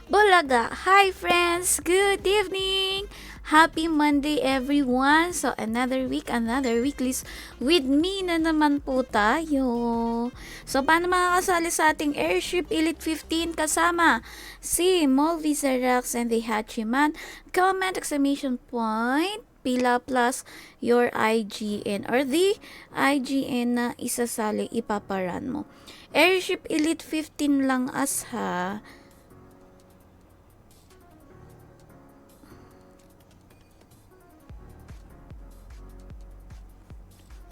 Bulaga! Hi friends! Good evening! Happy Monday everyone! So another week list with me na naman po tayo. So paano makakasali sa ating Airship Elite 15 kasama si Molvi Zerax and the Hachiman? Comment exclamation point pila plus your IGN or the IGN na isasali ipaparan mo. Airship Elite 15 lang as ha.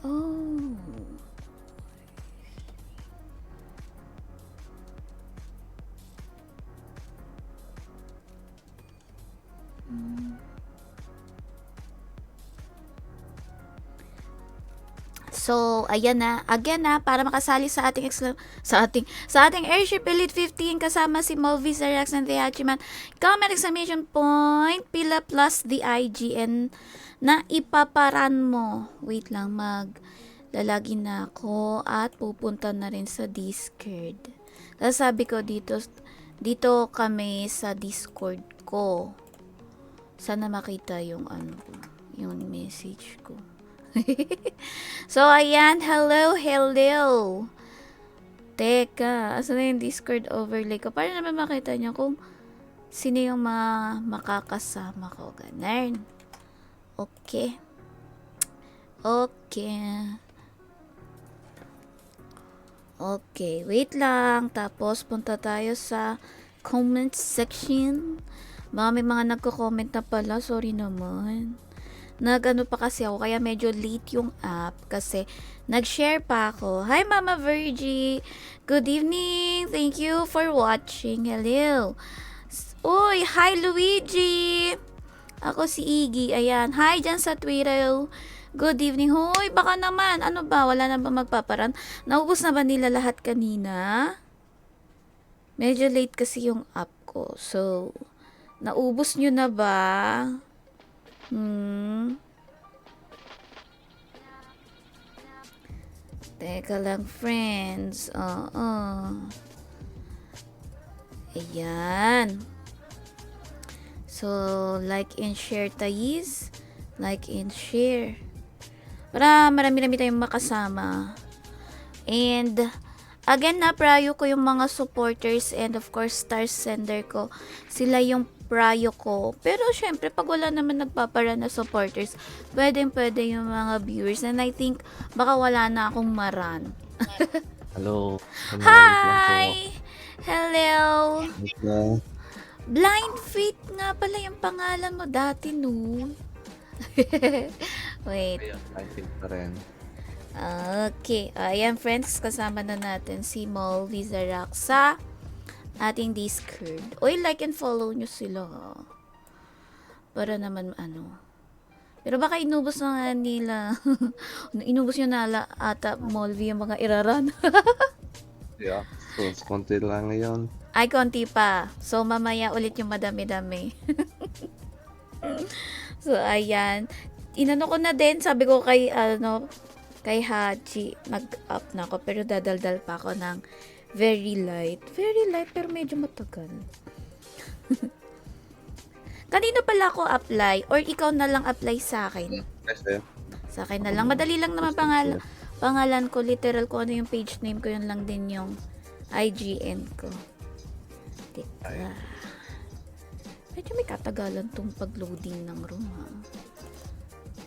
Oh. So, ayan na. Again na, para makasali sa ating Airship Elite 15 kasama si Molvi Zerax and the Hachiman. Comment exclamation point pila plus the IGN na ipaparan mo. Wait lang, lalagin na ako at pupunta na rin sa Discord. Kasi sabi ko dito kami sa Discord ko. Sana makita yung yung message ko. So, ayan. Hello. Teka, asan na yung Discord overlay ko? Para naman makita nyo kung sino yung makakasama ko. Ganun. Okay. Okay, wait lang. Tapos, punta tayo sa comment section. May mga nagko-comment na pala. Sorry naman. Nag-ano pa kasi ako, kaya medyo late yung app kasi nag-share pa ako. Hi Mama Virgie! Good evening! Thank you for watching. Hello! Uy! Hi Luigi! Ako si Iggy. Ayan. Hi dyan sa Twitter. Good evening. Hoy, baka naman. Ano ba? Wala na ba magpaparan? Naubos na ba nila lahat kanina? Medyo late kasi yung app ko. So, naubos nyo na ba? Teka lang, friends. Ayan. So, like and share Thais. Like and share. Para marami-rami tayong makasama. And, again na, prayo ko yung mga supporters and of course, star sender ko. Sila yung prayo ko. Pero syempre, pag wala naman nagpapara na supporters, pwede yung mga viewers. And I think, baka wala na akong maran. Hello. Hi! Hello! Hello. Blind Faith nga pala yung pangalan mo dati, no? Wait. Ayun, pa rin. Okay. Ayan, friends. Kasama na natin si Molvi Zerax sa ating Discord. Uy, like and follow nyo sila. Para naman Pero baka inubos na nga nila. Inubos nyo na ata Molvi yung mga iraran. Yeah. So, konti lang ngayon. Ay, konti pa. So, mamaya ulit yung madami-dami. So, ayan. Inano ko na din. Sabi ko kay Hachi, mag-up na ako. Pero dadaldal pa ako ng very light. Very light, pero medyo matagal. Kanino pala ako apply? Or ikaw na lang apply sa akin? Kasi, Sa akin na lang. Madali lang naman pangalan ko. Literal ko. Ano yung page name ko. Yun lang din yung IGN ko. Teka. Medyo may katagalan tong pag-loading ng room, ha?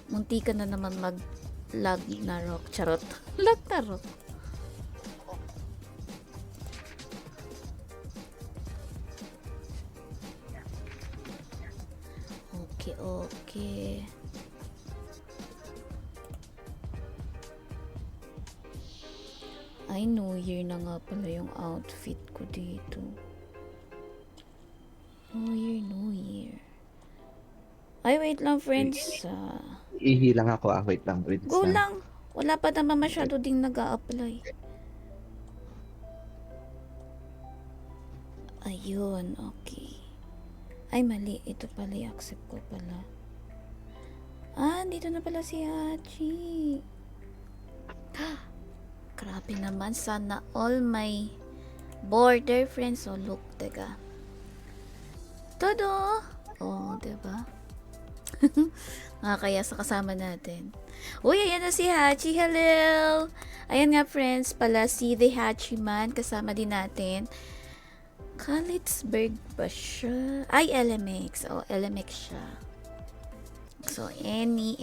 Munti ka na naman mag-lag na rock. Charot. Lag na rock. Okay. Ay, New Year na nga pala yung outfit ko dito. New Year, New Year. Ay, wait lang, friends. Ihi lang ako. Wait lang. Go lang. Wala pa naman masyado ding nag-a-apply. Ayun, okay. Ay, mali. Ito pala, i-accept ko pala. Dito na pala si Hachi. Grabe naman. Sana all my border friends. So, look, teka. Todo! Oh, diba? Kaya sa kasama natin. Uy, ayan na si Hachi. Hello! Ayan nga, friends, pala si The Hachi Man. Kasama din natin. Kalitzberg ba siya? Ay, LMX. Oh, LMX siya. So, any.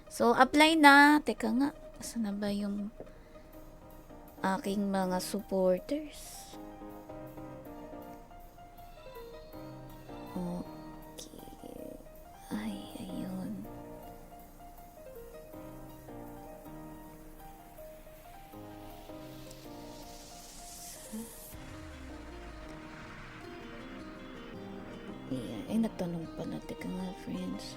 So, apply na. Teka nga. Saan na ba yung aking mga supporters? Okay. Ay, ayun. Yeah. Ay, nagtanong pala. Teka nga, friends.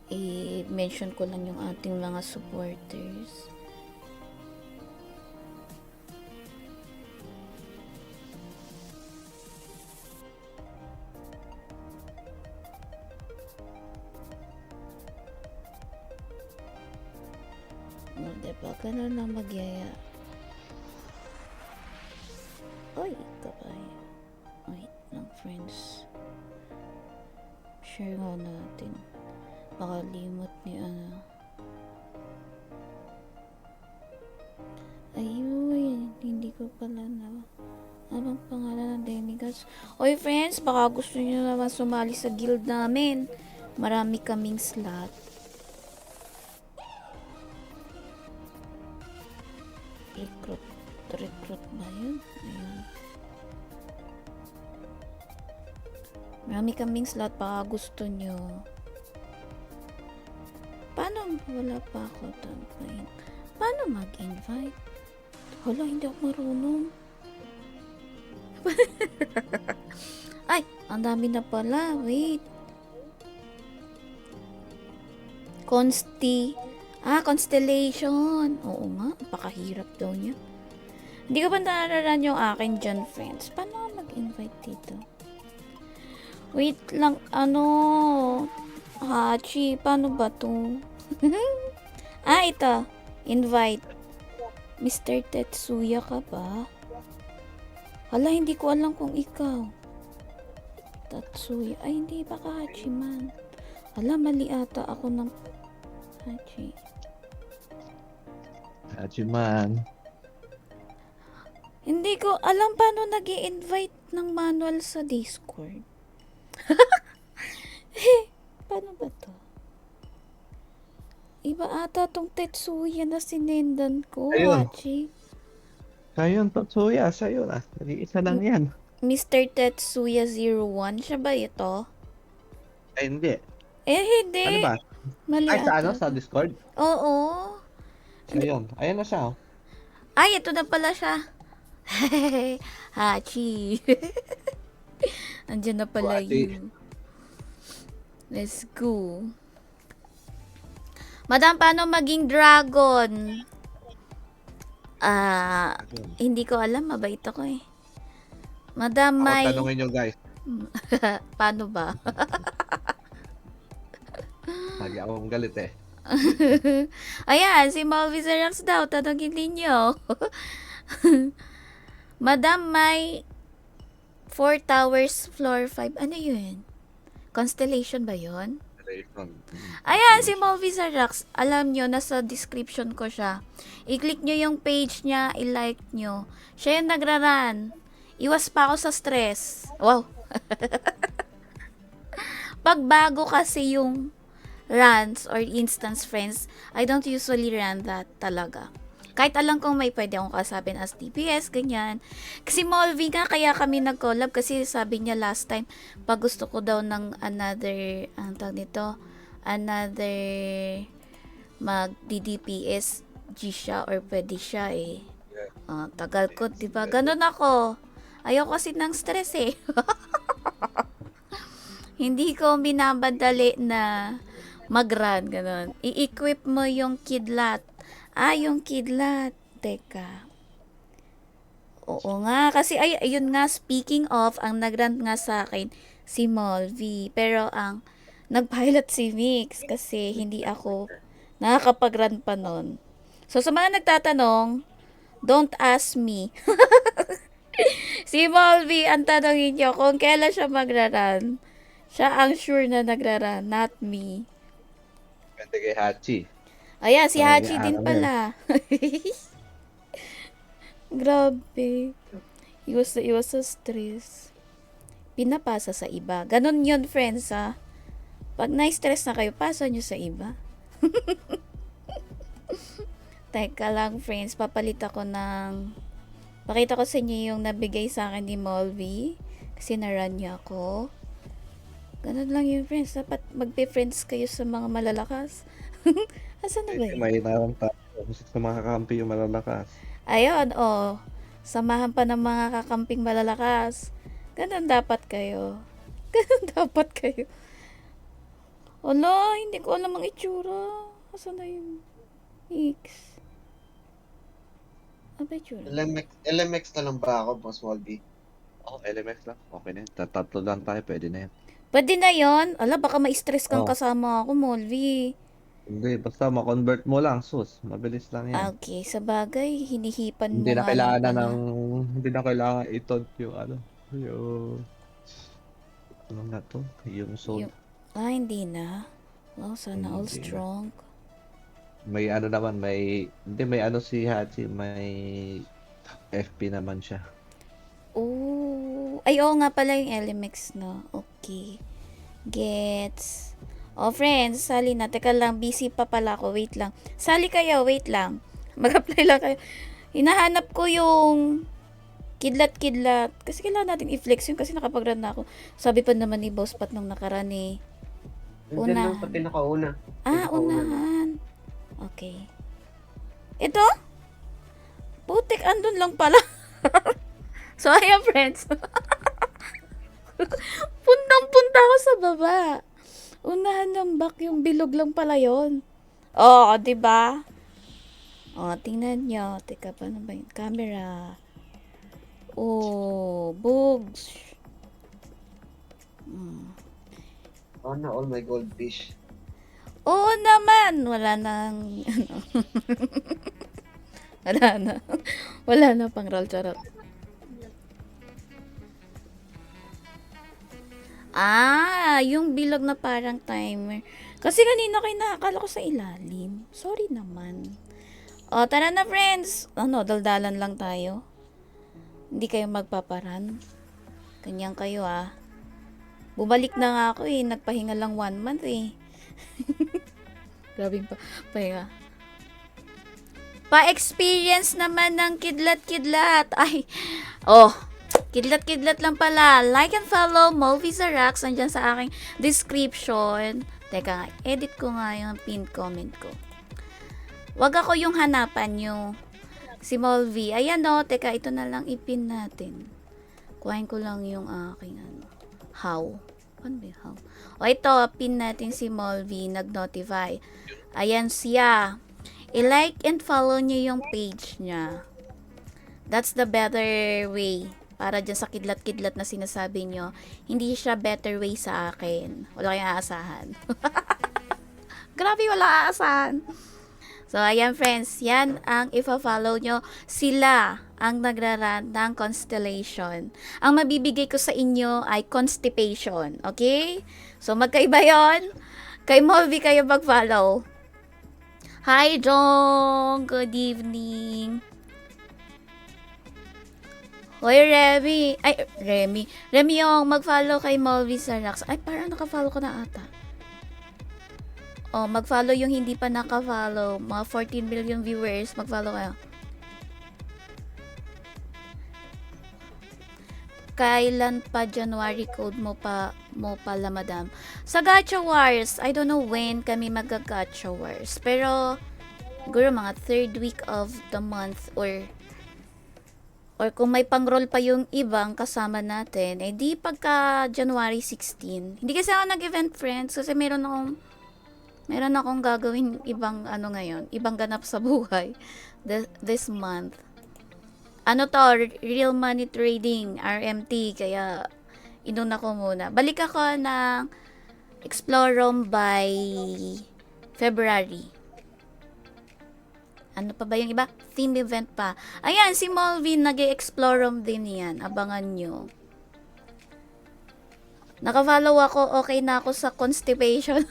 I-mention ko lang yung ating mga supporters. No, diba? Ganun lang magyaya. Oy, kapay. Wait lang, friends. Share nga natin. Baka limot ni ano. Ayun, hindi ko pala na. Anong pangalan ng demigods? Oy, friends, baka gusto niyo naman sumali sa guild namin. Marami kaming slot. Recruit ba yun? Ayun. Marami kaming slot, baka gusto nyo. Paano? Wala pa ako doon. Paano mag-invite? Hala, hindi ako marunong. Ay, ang dami na pala. Wait. Constellation. Oo nga, napakahirap daw niya. Hindi ko pa naararan yung akin dyan, friends. Paano mag-invite dito? Wait lang, Hachi, paano ba to? Ito. Invite. Mr. Tetsuya ka ba? Hala, hindi ko alam kung ikaw. Tetsuya. Ay, hindi. Baka Hachi man. Hala, mali ata ako ng Hachi. Hachi man. Hindi ko alam paano nag-i-invite ng manual sa Discord. Paano ba to? Iba ata tong Tetsuya na sinendan ko, Ayun. Hachi. Ayun, Tatsuya. Sa'yo na. Isa lang yan. Mr. Tetsuya 01. Siya ba ito? Ay, hindi. Hindi. Ano ba? Mali Ay, sa ata. Sa Discord? Oo. Ayun. Ayun na siya. Ay, ito na pala siya. Hachi. Andiyan na pala Hachi. yun. Let's go. Madam, paano maging dragon? Hindi ko alam. Mabait ako eh. Madam, may... Tanungin nyo, guys. Paano ba? Lagi akong galit eh. Ayan, si Malvis Arax daw. Tanungin ninyo. Madam, may 4 towers, floor 5. Ano yun? Constellation ba yun? Ayan, si Malvis Arax. Alam nyo, nasa description ko siya. I-click nyo yung page niya, i-like nyo. Siya yung nagraran. Iwas pa ako sa stress. Wow. Pag bago kasi yung runs or instance friends, I don't usually run that talaga. Kahit alam kong may pwede akong kasapin as DPS, ganyan. Kasi Molvie nga, kaya kami nag-collab kasi sabi niya last time, pag gusto ko daw ng another, ang tawag nito, another mag-DDPS G siya or pwede siya eh. Tagal ko, diba? Ganun ako. Ayoko kasi ng stress eh. Hindi ko binabadali na mag-run, ganun. I-equip mo yung kidlat. Yung kidlat. Teka. Oo nga, kasi ayun nga, speaking of, ang nag-run nga sa akin, si Molvie. Pero ang nag-pilot si Mix kasi hindi ako nakakapag-run pa nun. So, sa mga nagtatanong, don't ask me. Si Molvie, ang tanongin nyo kung kailan siya magra-run. Siya ang sure na nagra-run, not me. Pwede kay Hachi. Ayan, si Parang Hachi din araw pala. Grabe. Iwas sa stress. Pinapasa sa iba. Ganon yun, friends, ha? Pag na-stress na kayo, pasa nyo sa iba. Teka lang, friends. Papalit ako ng... Pakita ko sa inyo yung nabigay sa akin ni Molvie. Kasi na-run niya ako. Ganun lang yun, friends. Dapat magbe-friends kayo sa mga malalakas. Asan na ba yun? May narang tayo. Kasi sa mga kakampi yung malalakas. Ayun, oh. Samahan pa ng mga kakamping malalakas. Ganun dapat kayo. Ganun dapat kayo. Wala, hindi ko alam ang itsura. Asan na yung X? Ano ba itsura? LMX na lang ba ako, Boss Walby? LMX lang. Okay na yun. Tatlo lang tayo. Pwede na yun. Pwede na yon. Ala, baka ma-stress kang Oh. kasama ako, Molvie. Hindi. Basta ma-convert mo lang. Sus. Mabilis lang yan. Okay, sa bagay, hinihipan mo Hindi na nga kailangan lang pala. hindi na kailangan i-taunt yung ano na to? Yung soul. Hindi na. Wow, sana all Hindi na. strong. May ano naman, may ano si Hachi, may FP naman siya. Oh, ay, oo nga pala yung LMX, no? Okay. Gets. Oh, friends, sali na. Teka lang, busy pa pala ako. Wait lang. Sali kayo, wait lang. Mag-apply lang kayo. Hinahanap ko yung kidlat-kidlat. Kasi kailangan natin i-flex yun kasi nakapag-run na ako. Sabi pa naman ni Boss Pat nung nakaraan eh. Nandiyan lang sa pinakauna. Unahan. Okay. Ito? Putik, andun lang pala. So, ayan, friends. Puntang-punta ako sa baba. Unahan ng back, yung bilog lang pala yon. Oo, diba? Tingnan nyo. Teka, paano ba yun? Camera. Bugs. Na all my goldfish. Oo naman. Wala nang, wala na. Wala na pang roll, charot. Yung bilog na parang timer. Kasi kanina kayo nakakala ko sa ilalim. Sorry naman. Tara na, friends. Daldalan lang tayo. Hindi kayo magpaparan. Ganyan kayo, Bumalik na nga ako eh. Nagpahinga lang 1 month eh. Grabing pahinga. Pa-experience naman ng kidlat-kidlat. Kidlat-kidlat lang pala. Like and follow Molvie Zarax. Nandyan sa aking description. Teka nga, edit ko nga yung pinned comment ko. Wag ako yung hanapan nyo. Si Molvie. Ayan teka, ito na lang ipin natin. Kuhain ko lang yung aking how. Ano ba how? Ito, pin natin si Molvie. Nag-notify. Ayan siya. I-like and follow nyo yung page niya. That's the better way. Para dyan sa kidlat-kidlat na sinasabi nyo, hindi siya better way sa akin. Wala kayong aasahan. Grabe, wala aasahan. So, ayan friends, yan ang ifa-follow nyo. Sila ang nagraran ng Constellation. Ang mabibigay ko sa inyo ay Constipation. Okay? So, magkaiba yon. Kay Molvie kayo mag-follow. Hi, Jong! Good evening. Hoy, Remy. Remy yung mag-follow kay Molvie Zarax. Ay, parang naka-follow ko na ata. Mag-follow yung hindi pa naka-follow. Mga 14 million viewers, mag-follow kayo. Kailan pa January code mo pala, madam? Sa Gacha Wars, I don't know when kami mag-Gacha Wars. Pero, siguro mga third week of the month or kung may pang-roll pa yung ibang kasama natin, eh di pagka January 16. Hindi kasi ako nag-event, friends, kasi meron akong gagawin ibang ngayon, ibang ganap sa buhay this month. Ano to, real money trading, RMT, kaya inuna ko muna. Balik ako ng Explorum by February. Ano pa ba yung iba? Theme event pa. Ayan, si Molvin, nag-Explorum din yan. Abangan nyo. Naka-follow ako, okay na ako sa constipation.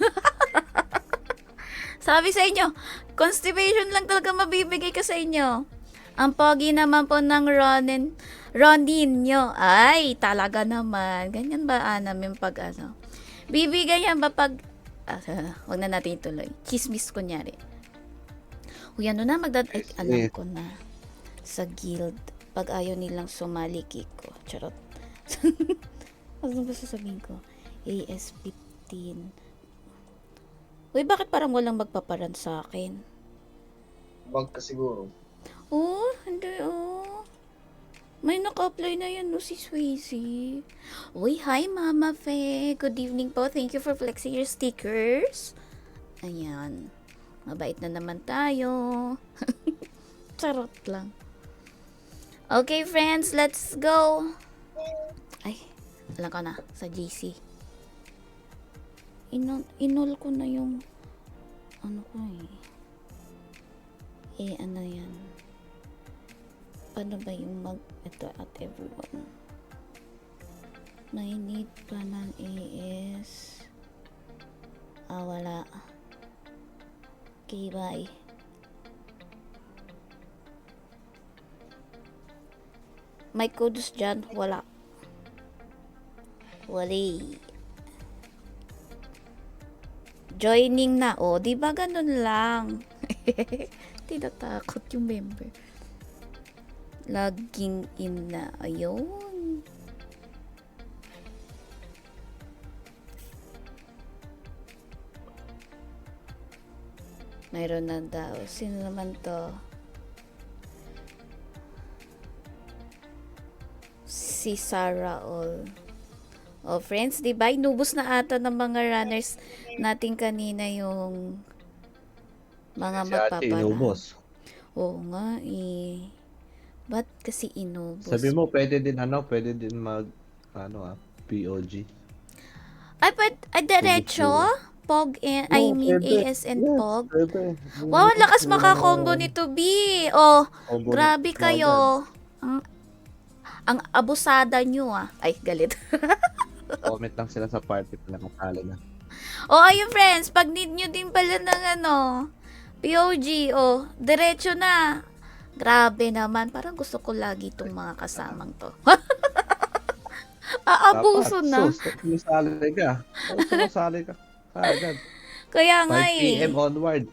Sabi sa inyo, constipation lang talaga mabibigay ko sa inyo. Ang pogi naman po ng Ronin nyo. Ay, talaga naman. Ganyan ba namin pag bibigay yan ba pag wag na natin ituloy. Chismis kunyari. Uy, ano na ay, alam ko na. Sa guild, pag ayaw nilang sumali, Kiko. Charot. Ano ba sasabihin ko? AS15. Uy, bakit parang walang magpaparan sa akin? Bag ka siguro. Oh, hindi May naka-apply na yan, no, si Swayze. Uy, hi, Mama Fe. Good evening po. Thank you for flexing your stickers. Ayan. Mabait na naman tayo. Charot lang. Okay, friends, let's go. Ay, alam ko na, sa GC. Inol ko na yung ano ko ano yan. Paano ba yung ito at everyone? May need pa ng AS. Wala. Okay, bye. May codes dyan? Wala. Wali. Joining na. Di ba ganun lang? Tinatakot yung member. Logging in na. Ayun. Mayroon na daw. Sino naman to? Si Sarah All. Friends, diba? Inubos na ata ng mga runners natin kanina yung mga Si Ate magpapara. inubos. Oo nga eh. Ba't kasi inubos? Sabi mo, pwede din POG. Ay, diretso? Pog and, I mean pwede. AS and Yes, Pog. pwede. Wow, ang lakas makakombo nito, B. Combo Grabe na- kayo. Ang abusada nyo Ay, galit. Comment lang sila sa party pala nakatali na. Ayun friends, pag need nyo din pala ng POG, diretso na. Grabe naman, parang gusto ko lagi itong mga kasamang to. Aabuso na. Sumasali ka. Sumasali ka. Agad. Kaya 5 nga PM onward.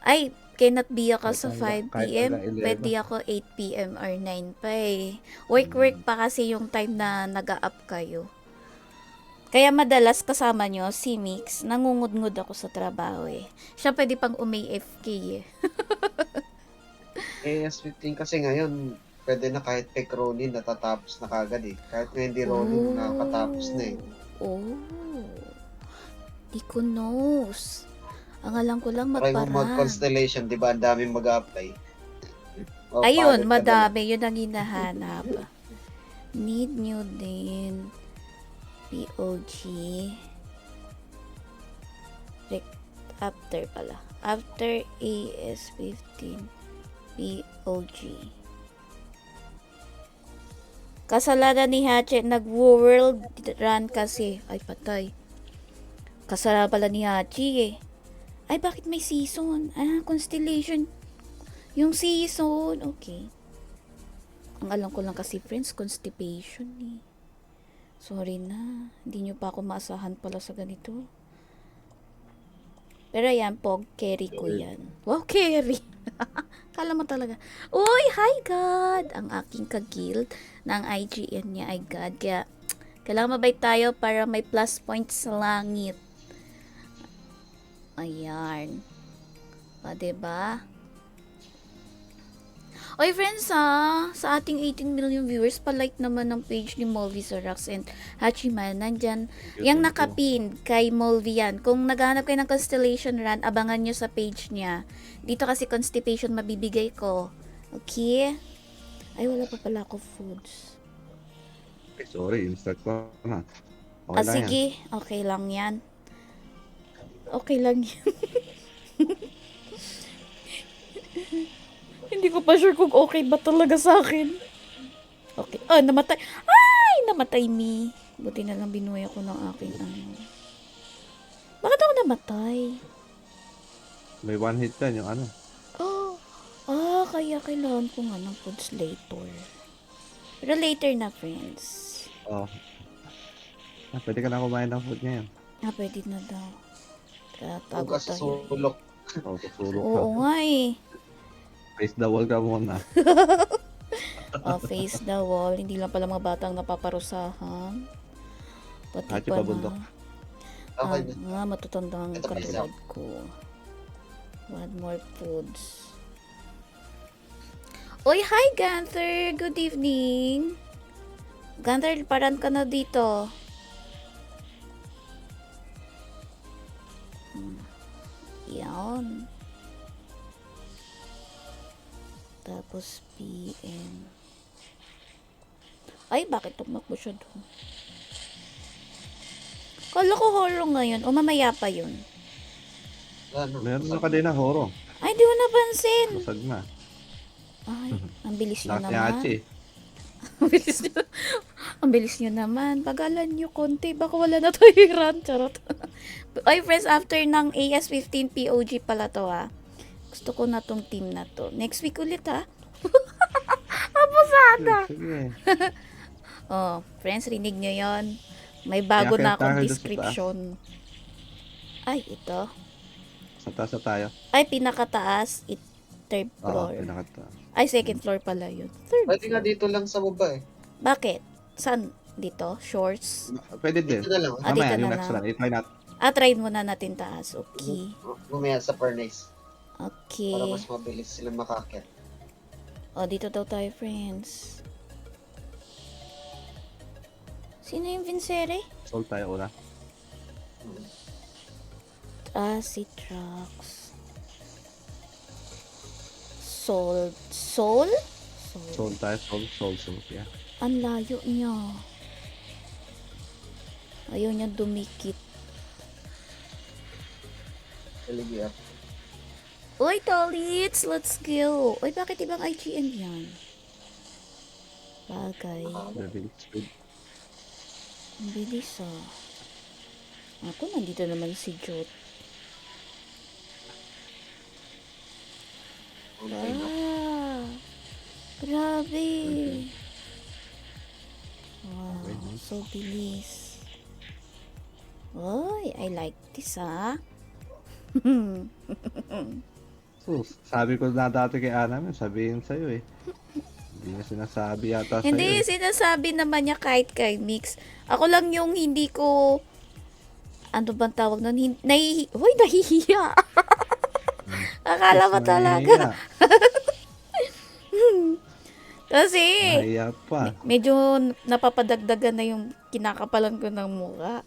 Ay, cannot be ako sa Kahit 5 p.m. hanggang 11. Pwede ako 8 p.m. or 9 pa eh. Work pa kasi yung time na nag-a-up kayo. Kaya madalas kasama nyo, si Mix, nangungud-ngud ako sa trabaho eh. Siya pwede pang umi-FK eh. AS15 kasi ngayon, pwede na kahit kay Ronin natatapos na kagad eh. Kahit nga hindi Ronin, nakakatapos na eh. Di ko knows. Ang alam ko lang Try mo magparang. mag-constellation, di ba? Ang daming mag-apply. Ayun, pagod ka madami. Yun ang hinahanap. Need nyo din. POG. After pala. After AS15. POG. Kasalanan ni Hatchet. Nag-world run kasi. Ay, patay. Kasalanan pala ni Hachi eh. Ay, bakit may season? Constellation. Yung season. Okay. Ang alam ko lang kasi, friends, constipation eh. Sorry na. Hindi nyo pa ako maasahan pala sa ganito. Pero yan, Pog, carry ko yan. Wow, carry. Kala mo talaga. Uy, hi God! Ang aking ka-guild ng IGN niya ay God. Kaya, kailangan mabait tayo para may plus points sa langit. Ayan. O, diba? Oy friends sa ating 18 million viewers, palike naman ng page ni Molvy Zorax and Hachiman. Nandyan, yung nakapin kay Molvy yan. Kung naghahanap kayo ng Constellation Run, abangan nyo sa page niya. Dito kasi Constipation mabibigay ko. Okay? Ay, wala pa pala ako foods. Sorry, in-start ko na. Okay lang yan. Sige. Okay lang yan. Okay lang yan. Hindi ko pa sure kung okay ba talaga sa akin. Okay. Ah, namatay. Ay! Namatay me. Buti na lang binuhay ako ng aking ano. Bakit ako namatay? May one hit yan yung ano. Oh. Ah, kaya kailangan ko nga ng foods later. Pero later na, friends. Oh. Pwede ka na kumain ng food ngayon. Ah, pwede na daw. Huwag Tatago ka sa tayo. sulok. Tutulog ka. Oo nga eh. Face the wall ka muna. Face the wall. Hindi lang pala mga batang napaparusahan. Pati Hachi pa pabundok. na. Okay na. Nga, matutandang Ito, please, katulad ko. Want more foods. Oy, hi Ganther! Good evening! Ganther, paran ka na dito. Yan. Tapos PM. Ay, bakit tumakbo siya doon? Kala ko horror ngayon. O mamaya pa yun. Ano? Meron na kanina horror. Ay, di ko napansin. Basag na. Ay, ang bilis nyo Lakas ni naman. Hachi. Ang bilis nyo. Ang bilis nyo naman. Pagalan nyo konti. Baka wala na tayo run. Charot. Ay, friends, after ng AS15 POG pala to ha. Gusto ko na tong team na to. Next week ulit ha. Abusada. Sige. Oh, friends, rinig nyo yon. May bago Kaya na akong tayo doon sa description. Ay, ito. Sa taas na tayo. Ay, pinakataas. Third Oo, floor. pinakata. Ay, second floor pala yun. Third Pwede nga floor. dito lang sa baba eh. Bakit? Saan? Dito? Shorts? Pwede din. Dito na lang. Ah, dito Mamaya, na yung next lang. run. I-try natin. Try muna natin taas. Okay. Bumaya sa furnace. Okay. Para mas mabilis sila makakit. O, dito daw tayo, friends. Sino yung Vincere? Solve tayo una. Si Trax. Soul? Soul? Solve tayo. Solve. Yeah. Ang layo niya. Ayaw niya dumikit. Talaga. Uy, Tolits! Let's go! Uy, bakit ibang IGN yan? Bagay. Level speed. Ang bilis ah. Ako, nandito naman si Jot. Okay na. Ah! Grabe! Wow, Okay, no? so bilis. Uy, I like this ah. So, sabi ko na dati kay Ana, sabihin sa'yo eh. Hindi niya sinasabi yata sa'yo Hindi, eh. sinasabi naman niya kahit kay Mix. Ako lang yung hindi ko... Ano bang tawag nun? Uy, nahihiya. Akala mo Yes, talaga. nahihiya. Kasi, Nahiya pa. medyo napapadagdagan na yung kinakapalan ko ng mukha.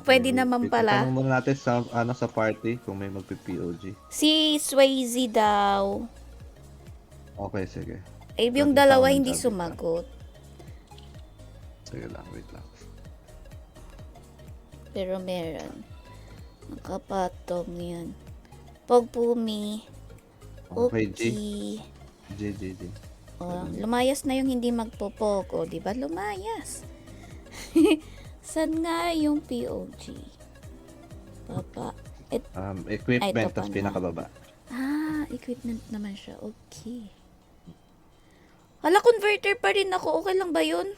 Pwede naman pala. Itanong muna natin sa, sa party kung may magpi-POG. Si Swayze daw. Okay, sige. Eh, yung Natin dalawa tawag ng hindi sabi. sumagot. Sige lang, wait lang. Pero meron. Nakapatong yan. Pogpumi. Okay, G. Okay. G. Oh, lumayas na yung hindi magpopog. O, di ba lumayas? Saan nga yung POG? Papa. Ay, Equipment, ito pa tapos na. pinakababa. Equipment naman siya. Okay. Hala, converter pa rin ako. Okay lang ba yun?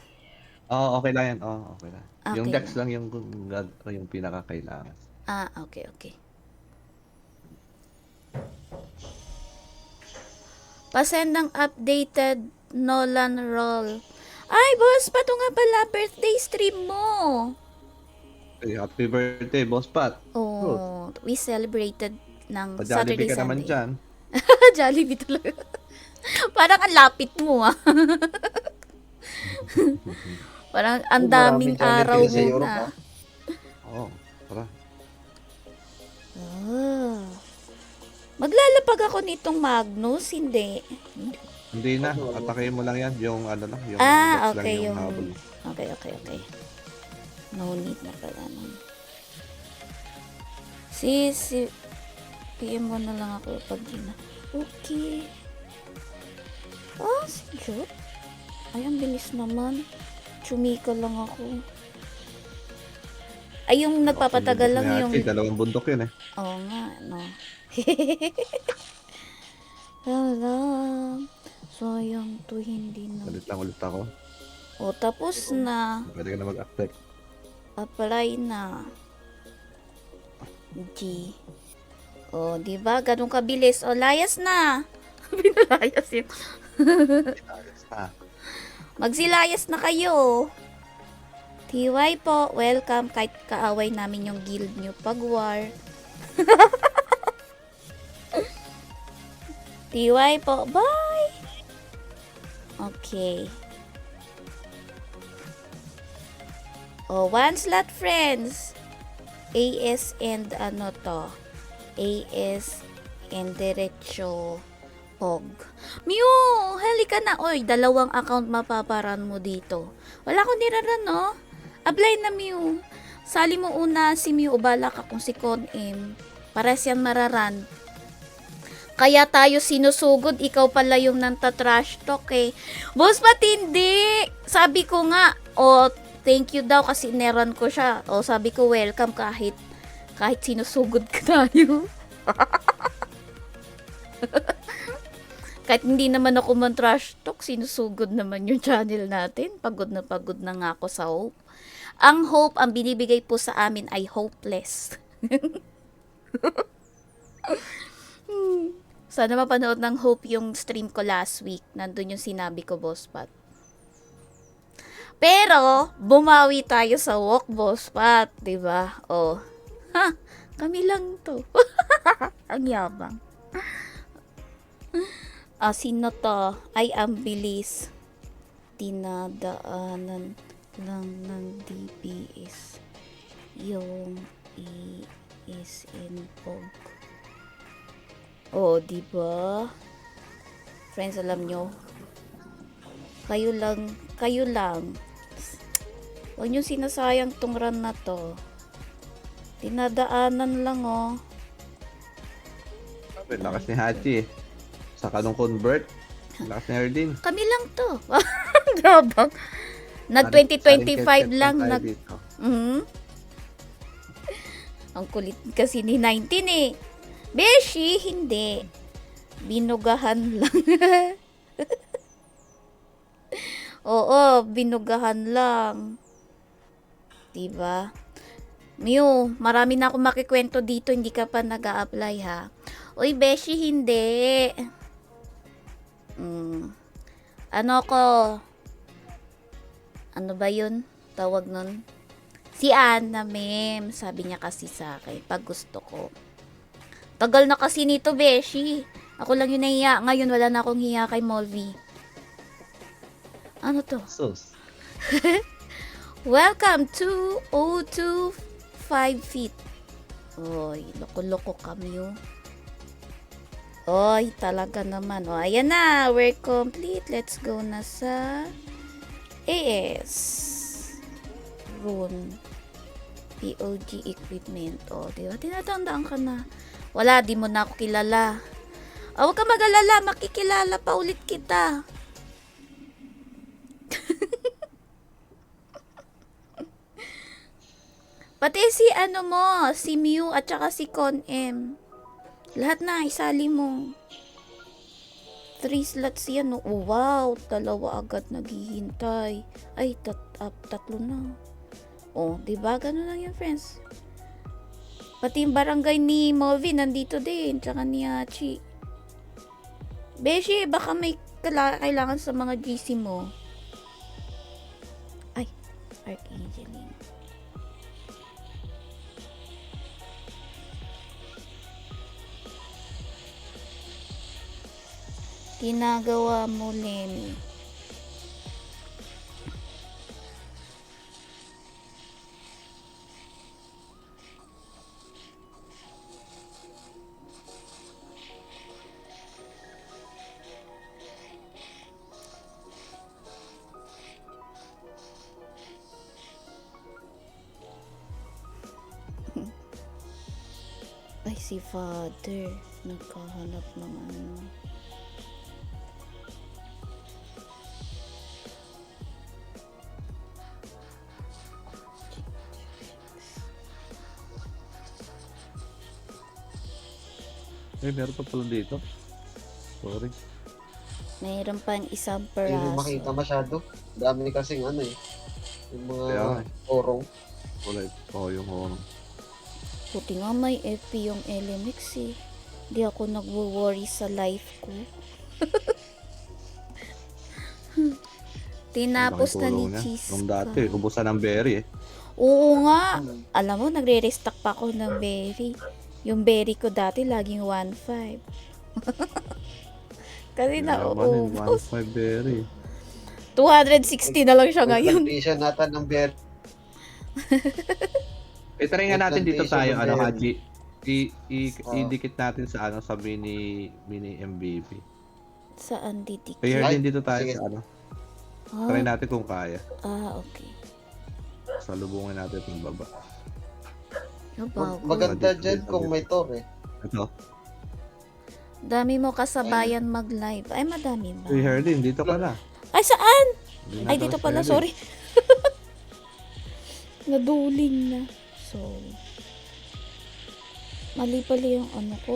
Oo, okay lang yan. Oo, okay lang. Yung Okay Dex lang yung pinakakailangan. Okay, okay. Pasend ng updated Nolan roll. Ay, boss, pato nga pala birthday stream mo. Happy birthday, Boss Pat. Oh, we celebrated ng Pa-Jollibee Saturday, ka naman Sunday. dyan. Jollibee talaga. Parang ang lapit mo ah. Parang ang daming Maraming araw Jollibee sa mo Europe, na. ah. Oo, tara. Maglalapag ako nitong Magnus, hindi. Hindi na, atakin mo lang yan. Yung ano lang, yung Ah, box lang okay, yung yung... habol. Okay. No need na pala nun. Si... PM mo na lang ako pag na. Okay. Si Jot? Ay, ang bilis naman. Chumika lang ako. Ay, yung nagpapatagal lang yung... Dalawang bundok yun eh. Oo nga, no. Wala. Sayang to, hindi na. Ulit lang ulit ako. Tapos na. Pwede ka na mag-accept. Apply na. G. Di ba? Ganun kabilis. Layas na. Pinalayas yun. Magsilayas na kayo. TY po, welcome. Kahit kaaway namin yung guild nyo pag war. TY po, bye! Okay. One slot friends. AS and ano to? AS and Derecho Pog. Mew! Halika na. Oy, dalawang account mapaparan mo dito. Wala akong niraran, no? Apply na, Mew. Sali mo una si Mew o bala ka kung si Con M. Para siyang mararan. Kaya tayo sinusugod, ikaw pala yung nanta-trash talk eh. Boss, patindi! Sabi ko nga, thank you daw kasi neran ko siya. Sabi ko welcome kahit sinusugod ka tayo. Kahit hindi naman ako man-trash talk, sinusugod naman yung channel natin. Pagod na nga ako sa hope. Ang hope, ang binibigay po sa amin ay hopeless. Sana mapanood ng Hope yung stream ko last week. Nandun yung sinabi ko, Boss Pat. Pero, bumawi tayo sa walk, Boss Pat. Diba? Kami lang to. Ang yabang. Sino to? Ay, ang bilis. Dinadaanan lang ng DPS. Yung is in Pog. Diba? Friends, alam nyo, kayo lang. Huwag nyo sinasayang tong run na to. Dinadaanan lang, Lakas ni Hachi eh. Saka nung convert, lakas ni Erdin. Kami lang to. Gabang. Nag 2025 lang. Ang kulit kasi ni 19 eh. Beshi, hindi. Binugahan lang. Binugahan lang. Diba? Mew, marami na akong makikwento dito, hindi ka pa nag-a-apply ha. Uy, Beshi, hindi. Ano ba yun? Tawag nun? Si Anna, ma'am. Sabi niya kasi sa akin, pag gusto ko. Tagal na kasi nito, Beshi. Ako lang yung nahiya. Ngayon, wala na akong hiya kay Molvy. Ano to? Sus. Welcome to 025 feet. Oy, loko-loko kami yun. Oy, talaga naman. Ayan na. We're complete. Let's go na sa AS. Rune. POG equipment. Diba? Tinatandaan ka na. Wala, di mo na ako kilala. Huwag ka mag-alala, makikilala pa ulit kita. Pati si si Mew at saka si Con M. Lahat na, isali mo. 3 slots yan. Wow, 2 agad naghihintay. Ay, 3 na. Diba? Ganun lang yan, friends. Pati yung barangay ni Movi nandito din, tsaka ni Hachi. Beshi, baka may kailangan sa mga GC mo. Ay, Archangeline. Ginagawa mo, Lemmy. Ay, si Father. Nagkahanap ng ano. Meron pa pala dito. Sorry. Mayroon pang isang Hindi mo makita peraso. masyado. Dami kasing ano eh. Yung Kaya nga mga orong. wala yung horn. Buti nga may FP yung LMX eh. Di ako nagwo-worry sa life ko. Tinapos na ni Cheese. Nung dati, ubusan ng berry eh. Oo nga. Alam mo, nagre-restock pa ako ng berry. Yung berry ko dati laging 1.5. Kasi nauubos. 1.5 berry. 260 na lang siya ngayon. Plantation natin ng beer. Try nga natin dito tayo, Plantation ng Haji. Oh. Idikit natin sa sa mini MVP. Saan didik? Kaya Ay, din dito tayo sige. sa Try Ah, natin kung kaya. okay. Salubungin natin itong baba. Ano bago? Maganda dyan kung may tor eh. Ito. Dami mo kasabayan mag-live. Ay, madami ba? Si Herdin, dito pala. Ay, saan? Hindi Ay, na dito si pala. Herdin. Sorry. Naduling na. Sorry. Mali pala yung ano ko.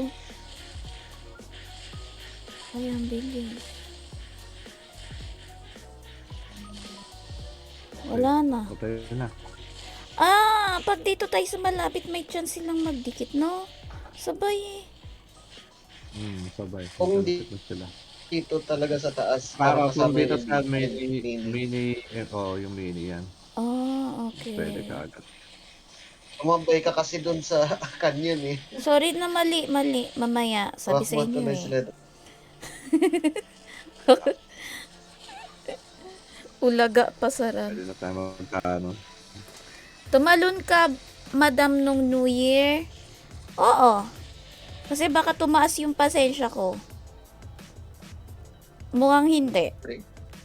Ay, ang bilis. Wala na. Okay na. Ah, pag dito tayo sa malapit, may chance silang magdikit, no? Sabay eh. Sabay. Kung Magkalapit na sila. Dito talaga sa taas. Para kung kasama dito yung sa mini. yung mini yan. Ah, Pwede okay. ka agad. Tumambay ka kasi dun sa canyon eh. Sorry na mali. Mamaya, sabi sa inyo Tuloy eh. sila. Ulaga pasaran. Pwede na tayo magkano. Tumalon ka, madam, nung New Year? Oo. Kasi baka tumaas yung pasensya ko. Mukhang hindi.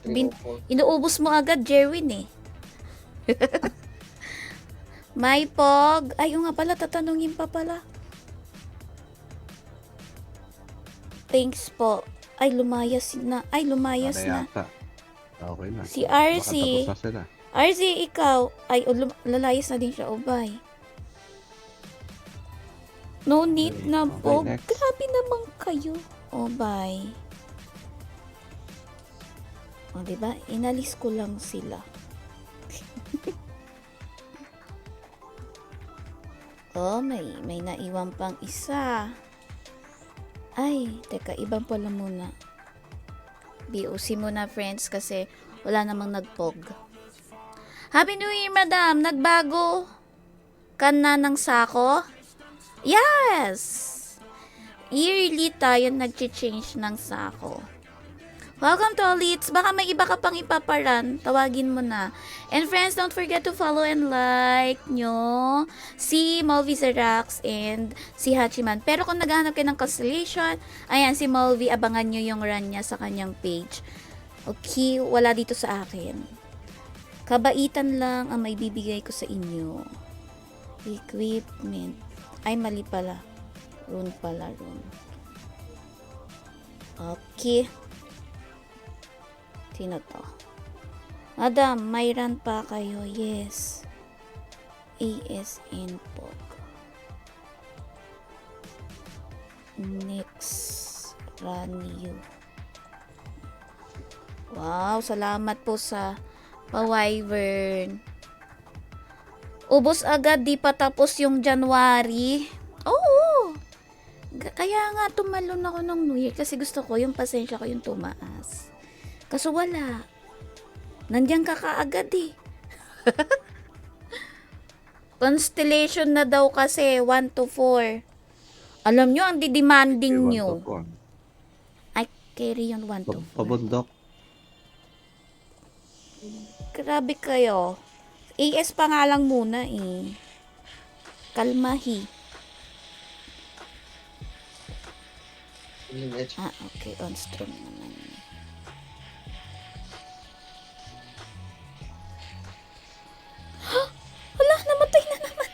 Bin- 304. Inuubos mo agad, Jerwin eh. May pog. Ay, yung nga pala, tatanungin pa pala. Thanks po. Ay, lumayas na. Ay, lumayas na. Yata. Okay na. Si Baka RC. tapos na sila. RZ, ikaw. Ay, lalayas na din siya. O, bye. No need Okay, na okay, po. next. Grabe naman kayo. O, bye. O, diba? Inalis ko lang sila. Oh, may naiwan pang isa. Ay, teka, ibang pala muna. BOC muna, friends, kasi wala namang nagpog. Happy New Year, madam! Nagbago ka na ng sako? Yes! Yearly tayo nag-change ng sako. Welcome to Olits. Baka may iba ka pang ipaparan. Tawagin mo na. And friends, don't forget to follow and like nyo si Molvy Zerax and si Hachiman. Pero kung naghahanap kayo ng constellation, ayan, si Molvy, abangan nyo yung run niya sa kanyang page. Okay, wala dito sa akin. Kabaitan lang ang may bibigay ko sa inyo. Equipment. Ay, mali pala. Rune pala, rune. Okay. Sino to? Madam, may run pa kayo. Yes. ASN Pog. Next run you. Wow, salamat po sa pa-wyvern. Ubos agad, di pa tapos yung January. Oo. Kaya nga tumalon ako ng New Year kasi gusto ko yung pasensya ko yung tumaas. Kaso wala. Nandiyan ka kaagad eh. Constellation na daw kasi 1 to 4. Alam nyo, ang didemanding Ewan nyo. ko po. Ay, carry yung 1 to 4. Pabundok. Grabe kayo. AS pa nga lang muna eh. Kalmahi. Yung edge. Ah, okay. On stream naman. Wala, namatay na naman.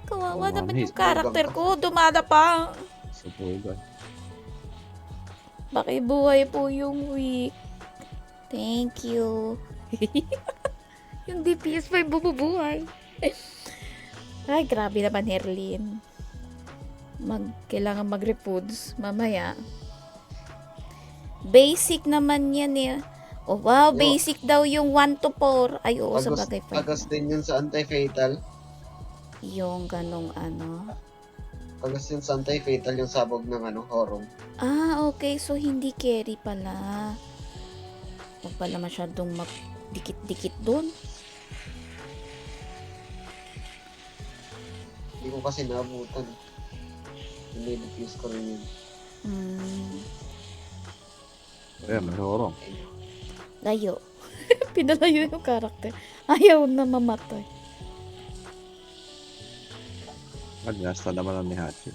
Kawawa Oh, naman mami, yung karakter ko. Dumada pa. Sa pugan. Pakibuhay po yung week. Thank you. Yung DPS pa yung bumubuhay. Ay, grabe naman, Herlin. Kailangan mag-repoods mamaya. Basic naman yan eh. Oh, wow, Yo. basic daw yung 1 to 4. Ay, oo, sa bagay pa Agos din yun sa anti-fatal. yung ganong ano. Agos yun sa anti-fatal yung sabog ng horong. Ah, okay. So, hindi carry pala. Huwag pala masyadong dikit-dikit doon. Hindi ko kasi naabutan. Nililipuse ko rin yun. Ayan, may horong. Layo. Pinalayo yung karakter. Ayaw na mamatay. Nasta naman ang ni Hachi.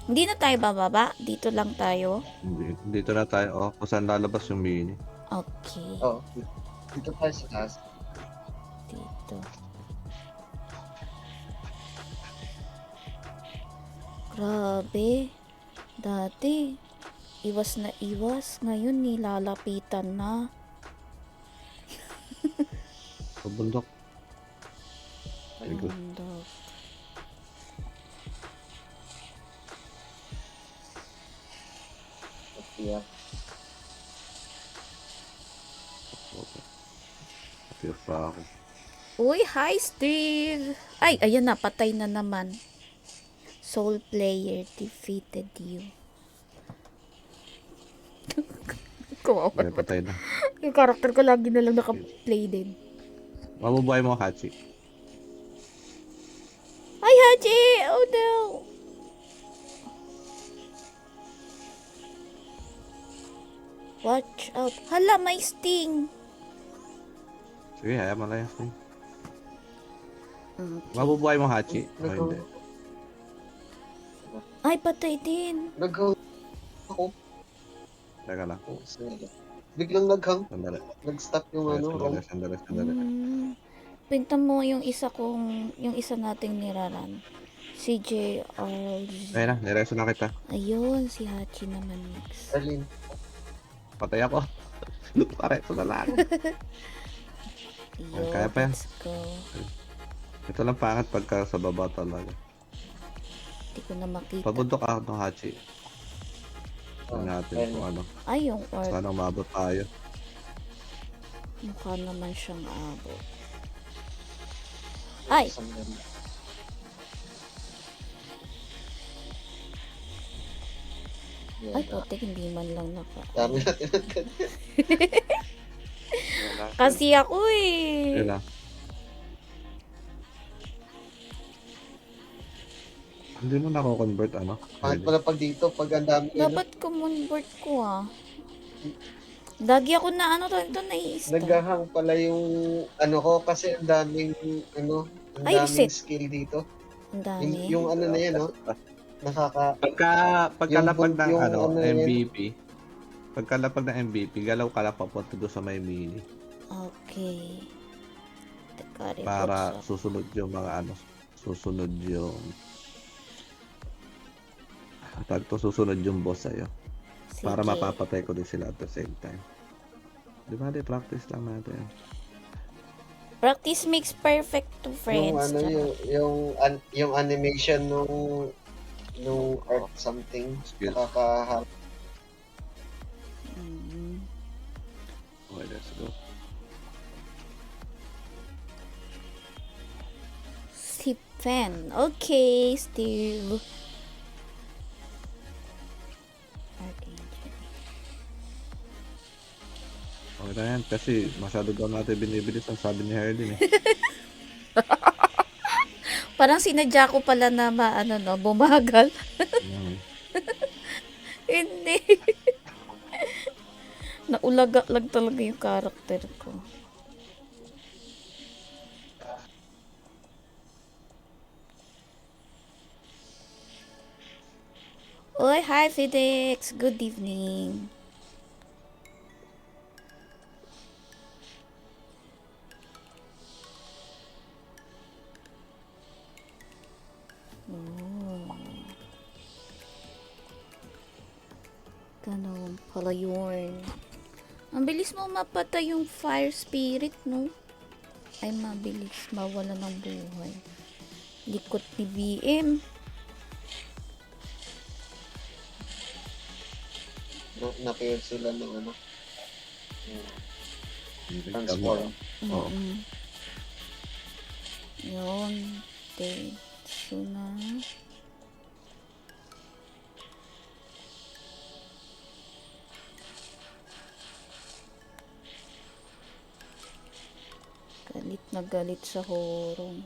Hindi na tayo bababa. Dito lang tayo. Dito na tayo. Oh, kung saan lalabas yung mini. Okay. Oh, dito tayo sa taas. Dito. Grabe. Dati, iwas na iwas. Ngayon, nilalapitan na. Sa bundok. Very good. Bundok. Yeah. Okay. Appear pa ako. Uy, hi Steve! Ay, ayan na, patay na naman. Soul player defeated you. Kawawa. May patay na. Yung karakter ko lagi na lang naka-play din. Mabubuhay mo, Hachi. Ay, Haji! Oh no! Watch out. Hala, may sting! Sige, hayaan mo lang yan. Okay. Mabubuhay mo, Hachi. O hindi. Ay, patay din. Naghang ako. Teka lang. Oh, sige. Biglang naghang. Sandali. Nag-stop yung Sandali, wrong. sandali. Pinta mo yung isa nating niraran. Si JRZ. Ayun na, nireso na kita. Ayun, si Hachi naman next. Arlene. Patay ako. Pareto na lang. Yo, Kaya pa yan. let's go. Ito lang pangat pagka sa baba talaga. Hindi ko na makita. Pabundok ako ng Hachi. Oh, Tignan natin ayun. kung ano. Ay, yung orb. Sana umabot tayo. Mukha naman siyang abot. Ay! Sandali. Ay, putik, hindi man lang naka. Dami natin ang ganyan. Kasi ako eh. Yun lang. Hindi mo nako-convert ano? Kahit pala pag dito, pag ang dami Dapat kumonvert ko ah. Lagi ako na ano to, ito nai-stop. naghahang pala yung ko kasi ang daming ang Ay, daming reset. skill dito. Ang dami. Yung ano na yan, Pagkalapag ng yung ano, ano yan. MVP, pagkalapag ng MVP, galaw ka lang papunta doon sa may mini Okay. Teka, para reports susunod yung mga susunod yung susunod yung boss sa'yo. Sige. Para mapapatay ko din sila at the same time. Di ba, practice lang natin. Practice makes perfect to friends. Yung animation nung art something Skills. Mm. Okay, let's go. fan. Okay, Steve. Archangel. Okay na yan, kasi masyado daw natin binibilis ang sabi ni Herlin eh. Parang sinadya ko pala na bumagal. Mm. Hindi. Naulaga lang talaga yung karakter ko. Oy, hi Fidex. Good evening. Oh. Ganun pala yun. Ang bilis mo mapatay yung fire spirit, no? Ay, mabilis mawala ng buhay. Likot ni BM. Na-fail sila ng ano. Transform. Oo. Mm-mm. Yun. Tetsu na. Galit na galit sa horong.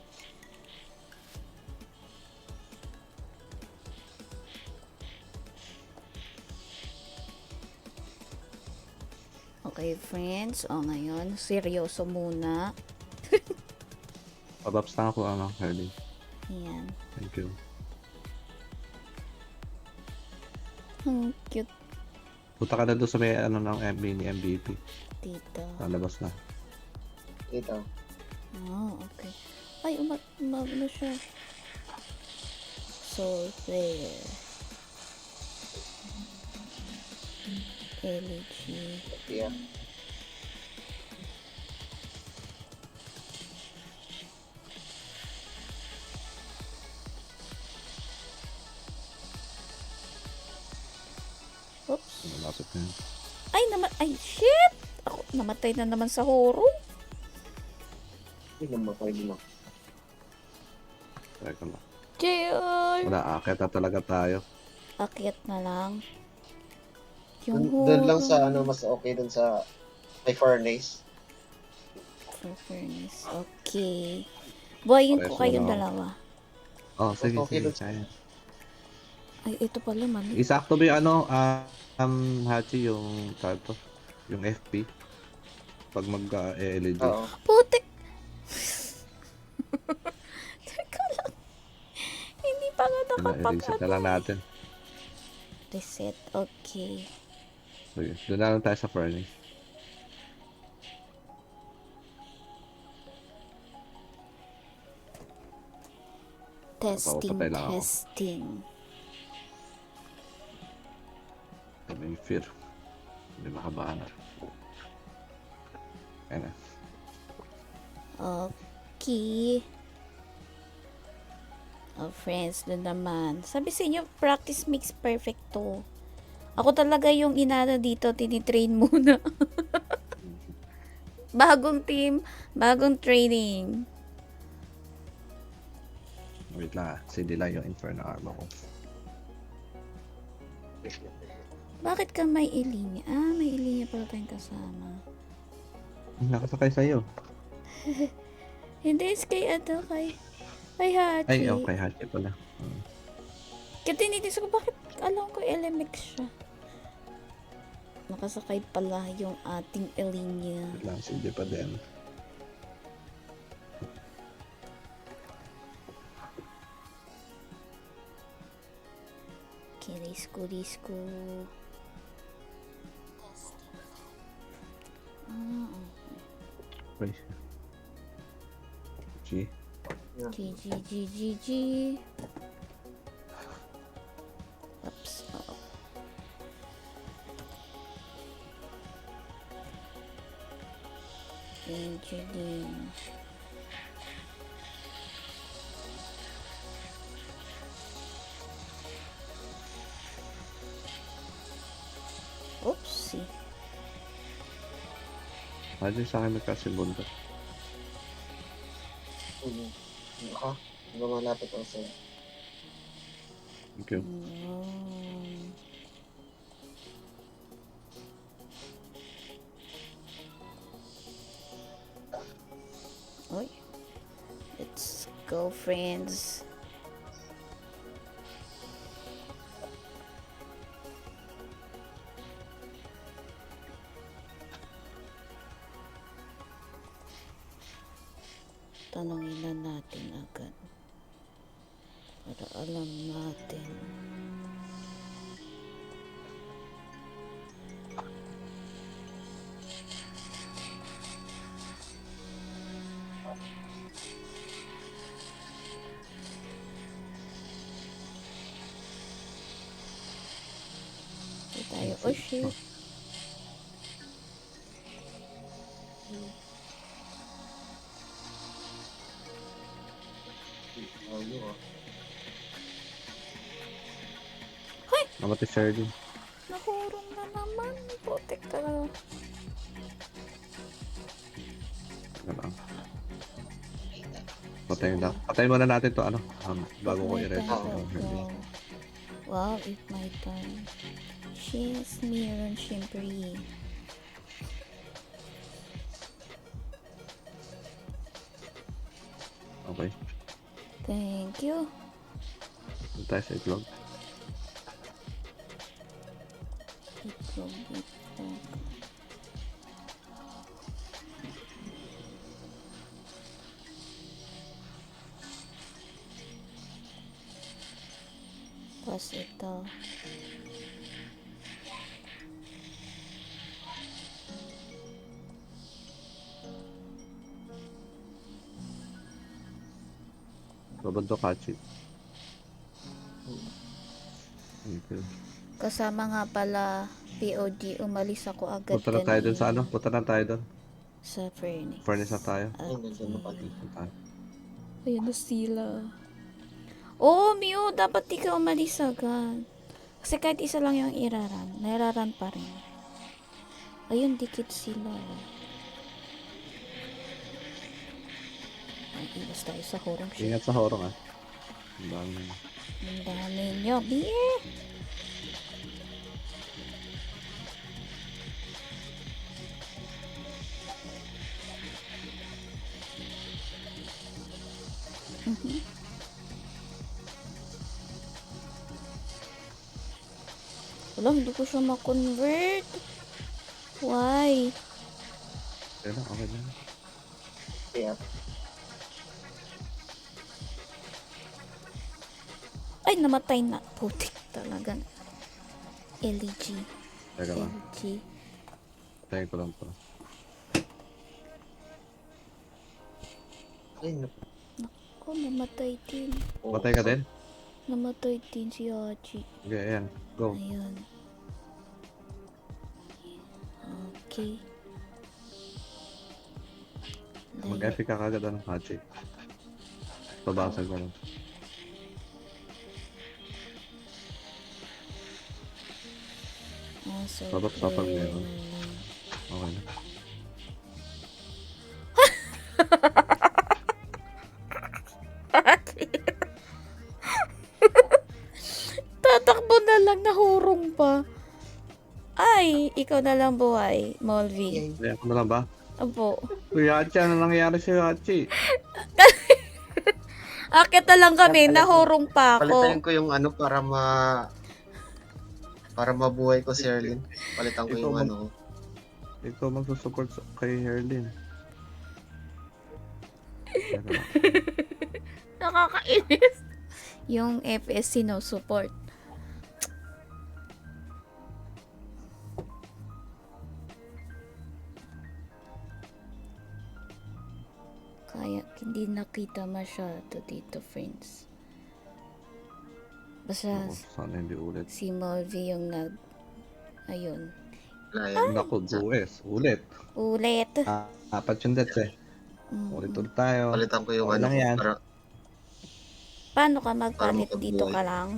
Okay, friends. O, ngayon, seryoso muna. Pataps na ako, Herlin. Ayan. Thank you. Ang cute Punta ka na doon sa may ng mini MVP. dito. Lalabas na. Dito. Oh, okay. Ay, na siya. So, there. LG. Yeah. Oops. Malapit na yun. Ay, shit! Ako, namatay na naman sa horror. Hindi naman pwede na. Try ko lang. JR! Wala, akit na talaga tayo. Akyat na lang. Doon lang sa ano, mas okay dun sa may furnace. Furnace. Okay. Buhayin ko Pareso kayong na ako. dalawa. Oh, sige, Okay, sige. doon. Kaya. Ay, ito pala mali. Isakto ba yung Hachi, yung to, yung FP? Pag mag-LED. Oo. Putik! Teka lang. Hindi pa nga Reset na lang natin. Reset. Okay. Sige, doon na lang tayo sa furnace. Testing, Papapatay lang ako. testing. May fear. Hindi makabahan. Ayan na. Okay. Oh, friends, doon naman. Sabi sa inyo, practice makes perfect to. Ako talaga yung inana dito, tinitrain muna. Bagong team, bagong training. Wait lang ah. Hindi lang yung Inferno Armor ko. Bakit ka may ilinya? Ah, may ilinya pala tayong kasama. Nakasakay sa'yo. Hindi, is kay kay Hachi. Ay, okay. Hachi pala. Kaya tinitis ko, bakit alam ko LMX siya? Nakasakay pala yung ating ilinya. Wait lang. Hindi pa din. Okay, disco. Ah, Wait. G. G. Oops. Oh. Angeline. Oopsie. Hachi sa akin nagkasibunta. Ha? Lumalapit ako sa'yo. Thank you. Ayan. Oy. Let's go, friends. Tanongin na natin agad para alam natin. Hindi tayo, oh shit. Ayun ah. Namatay si Erlin. Nahurong na naman. Putik talaga. Teka lang. Patayin muna natin to, ano, bago ko My i-rest. time to go. Wow, it's my time. She's Miron Shimpri. Okay. Thank you. Doon tayo sa itlog. Itlog, itlog. Tapos ito. Robondo Kachi. Thank you. Kasama nga pala POG, umalis ako agad Punta na tayo dun sa ano? Punta na tayo dun. sa furnace. Furnace na tayo. Ayun, nandun na pala. Punta tayo. Ayun na sila. Oo, Mio, dapat di ka umalis agad. Kasi kahit isa lang yung iraran, nairaran pa rin. Ayun, dikit sila. Ay, iwas tayo sa horong shit. Ingat sa horong, ah. Ang dami. Ang dami nyo, biye! Wala, hindi ko siya ma-convert. Why? Okay lang, okay lang. Kaya, Ay, namatay na. Putik talaga. LG. Teka lang. LG. Tayo ko lang to. ay, Ako, namatay din. Matay ka din? Namatay din si Hachi. Okay, ayan. Go. Ayun. Okay. Mag-epic ka kagad ng Hachi. Pabasag ka lang. So Babak papag clear meron. na lang. Okay na. Tatakbo na lang, nahurong pa. Ay, ikaw na lang buhay, Molvi. Ayan, ako na lang ba? Apo. Kuya Hachi, ano nangyari sa'yo, Hachi? Akit na lang kami, nahurong pa palitan ako. ko yung ano para mabuhay ko si Erlin. Palitan ko Ikaw yung mag- ano. Ikaw magsusupport kay Herlin. Teka lang. Nakakainis. Yung FS support. Kaya hindi nakita masyado dito, friends. Basta Ako, sana hindi ulit. si Molvi yung ayun. Layan. Naku, Dues. Ulit. Ulit. Apat yung deaths eh. Ulit tayo. Palitan ko yung Okay ano lang ko yan. Paano ka Para magpalit makabuhay. dito ka lang?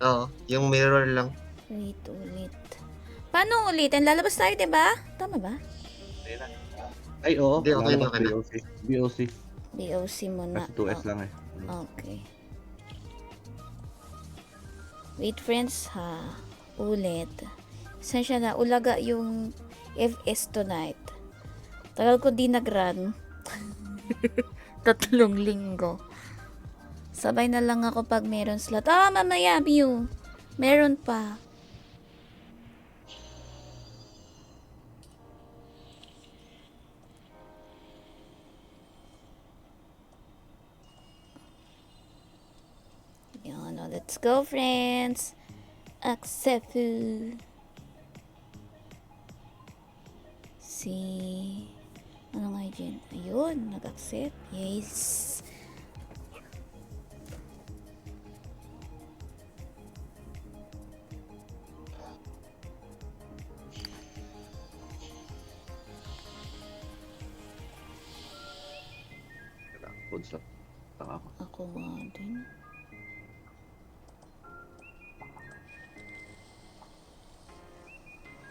Oo, yung mirror lang. Wait, ulit. Paano ulitin? Lalabas tayo, diba? Tama ba? Ay, oo. Hindi, okay na, Lalabas okay na. BOC. BOC. BOC muna. Kasi 2S lang eh. Okay. Wait friends ha. Ulit. Sensya na. Ulaga yung FS tonight. Tagal ko di nag-run. 3 linggo. Sabay na lang ako pag meron slot. Mamaya Mew. Meron pa. Yan, let's go friends. Accept. Si ano nga dyan? Ayun, nag-accept. Yes. Food stop. Taka ako. Ako nga din.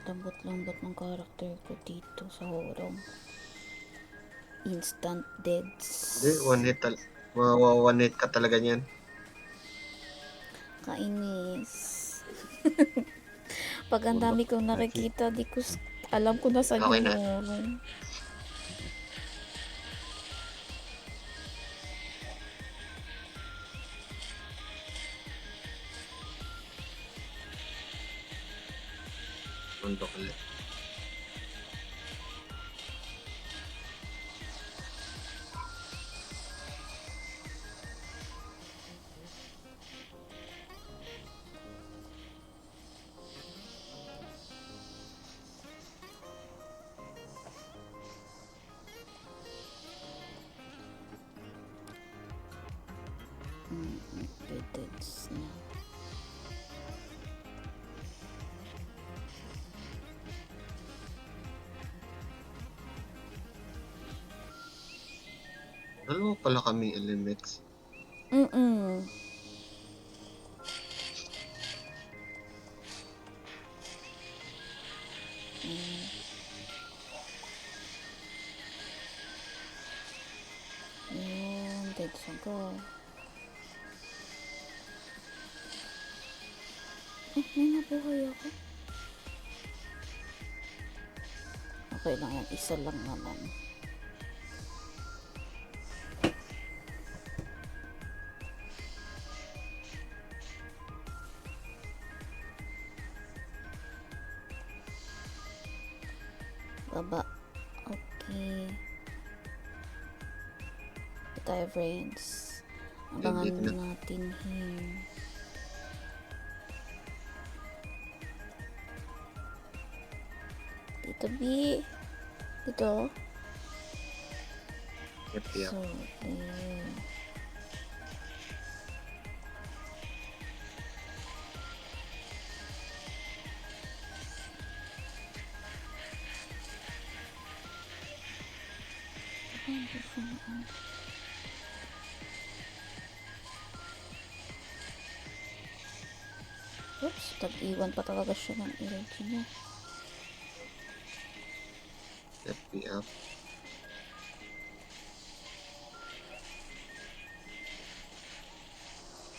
Lambot-lambot ng karakter ko dito sa horong. Instant deads. Hindi, one hit ka talaga niyan. Kainis. Pag ang dami kong nakikita, di ko alam ko na sa Okay na. horong. Bundok ulit. Deads na. Dalawa pala kaming elements. Mm-mm. Yun, deads ako. May nabuhay ako. Okay lang yan, isa lang naman. Baba. Okay. Ito tayo, friends. Abangan Dito na. natin here. Dito, B. Dito. Yep. So, there. Oops, tag-iwan pa talaga siya ng energy niya. Yep.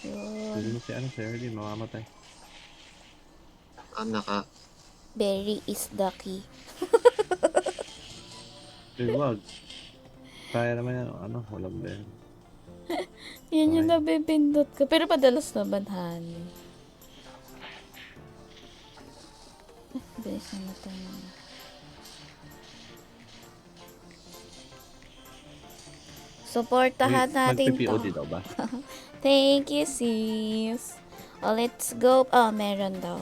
Yun. Hindi mo si ano, si Erdy, mamamatay. Naka. Berry is the key. Wag. Kaya naman yan, ano, walang ben. Yan yung Okay. nabibindot ko. Pero padalas naman, honey. Bilis na tayo. Supportahan natin Mag-PPOD to. daw ba? Thank you, sis. Oh, let's go. Oh, meron daw.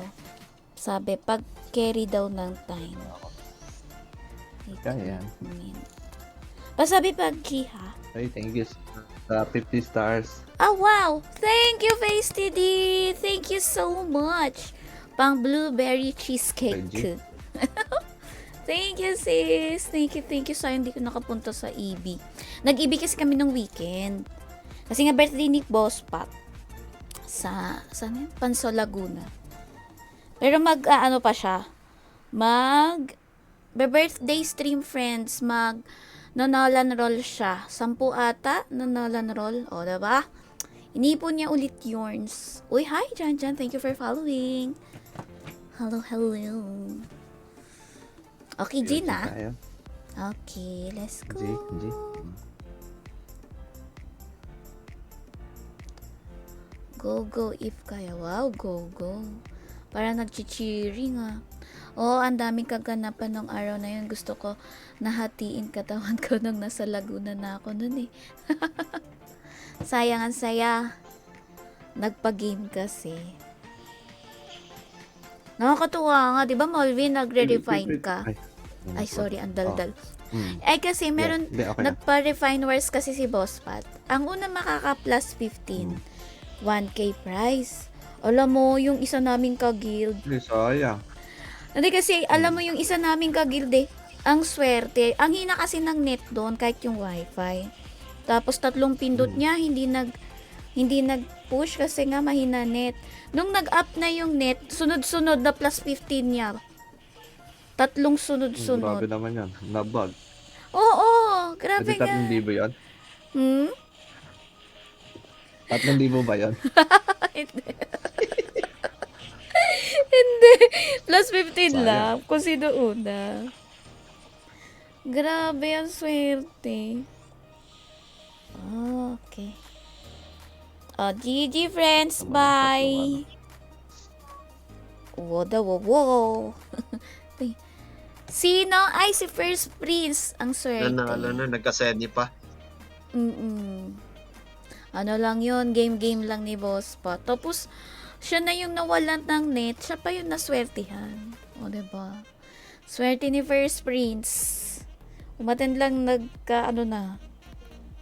Sabi, pag carry daw ng time. Kaya yan. Pasabi pag G, ha? Hey, thank you sa 50 stars. Oh, wow! Thank you, Face TD! Thank you so much! Pang blueberry cheesecake. Benji? Thank you, sis! Thank you. Sayang hindi ko nakapunta sa EB. Nag-EB kasi kami nung weekend. Kasi nga birthday ni Boss Pat. Saan yun? Panso, Laguna. Pero ano pa siya? Birthday stream, friends. na Nolan roll siya. 10 ata na Nolan roll. O, diba? Inipon niya ulit Yorns. Uy, hi, Jan Jan. Thank you for following. Hello, hello. Okay, G na. Tayo. Okay, let's go. G. Go, go, if kaya. Wow, go, go. Parang nag-cheering ah. Oo, ang daming kaganapan ng araw na yun. Gusto ko nahatiin katawan ko nung nasa Laguna na ako nun eh. Sayang ang saya. Nagpa-game kasi. Nakakatuwa nga, di ba Molvin, nagre-refine ka? Ay, sorry, ang daldal. Ay, kasi meron, Hindi, okay na. nagpa-refine wars kasi si Boss Pat. Ang una makaka-plus 15, 1K prize. Alam mo, yung isa naming ka-guild. Hindi, sayang. Hindi kasi, alam mo yung isa naming ka-guild eh. Ang swerte. Ang hina kasi ng net doon, kahit yung wifi. Tapos 3 pindot niya, hindi nag-push kasi nga mahina net. Nung nag-up na yung net, sunod-sunod na plus 15 niya. 3 sunod-sunod. Grabe naman yan. Nabag. Oo, grabe Kasi nga. 3,000 yun? Hmm? 3,000 ba yun? Hindi. Hindi. Plus 15 Sayang. lang. Kung sino una. Grabe ang swerte. Okay. GG friends. Bye. Wow. Sino? Ay, si First Prince. Ang swerte. Nanalo na, nagkaseni pa. Ano lang yun, game lang ni Boss pa. Tapos, siya na yung nawalan ng net, siya pa yung naswertihan. O, diba? Swerte ni First Prince. Umaten lang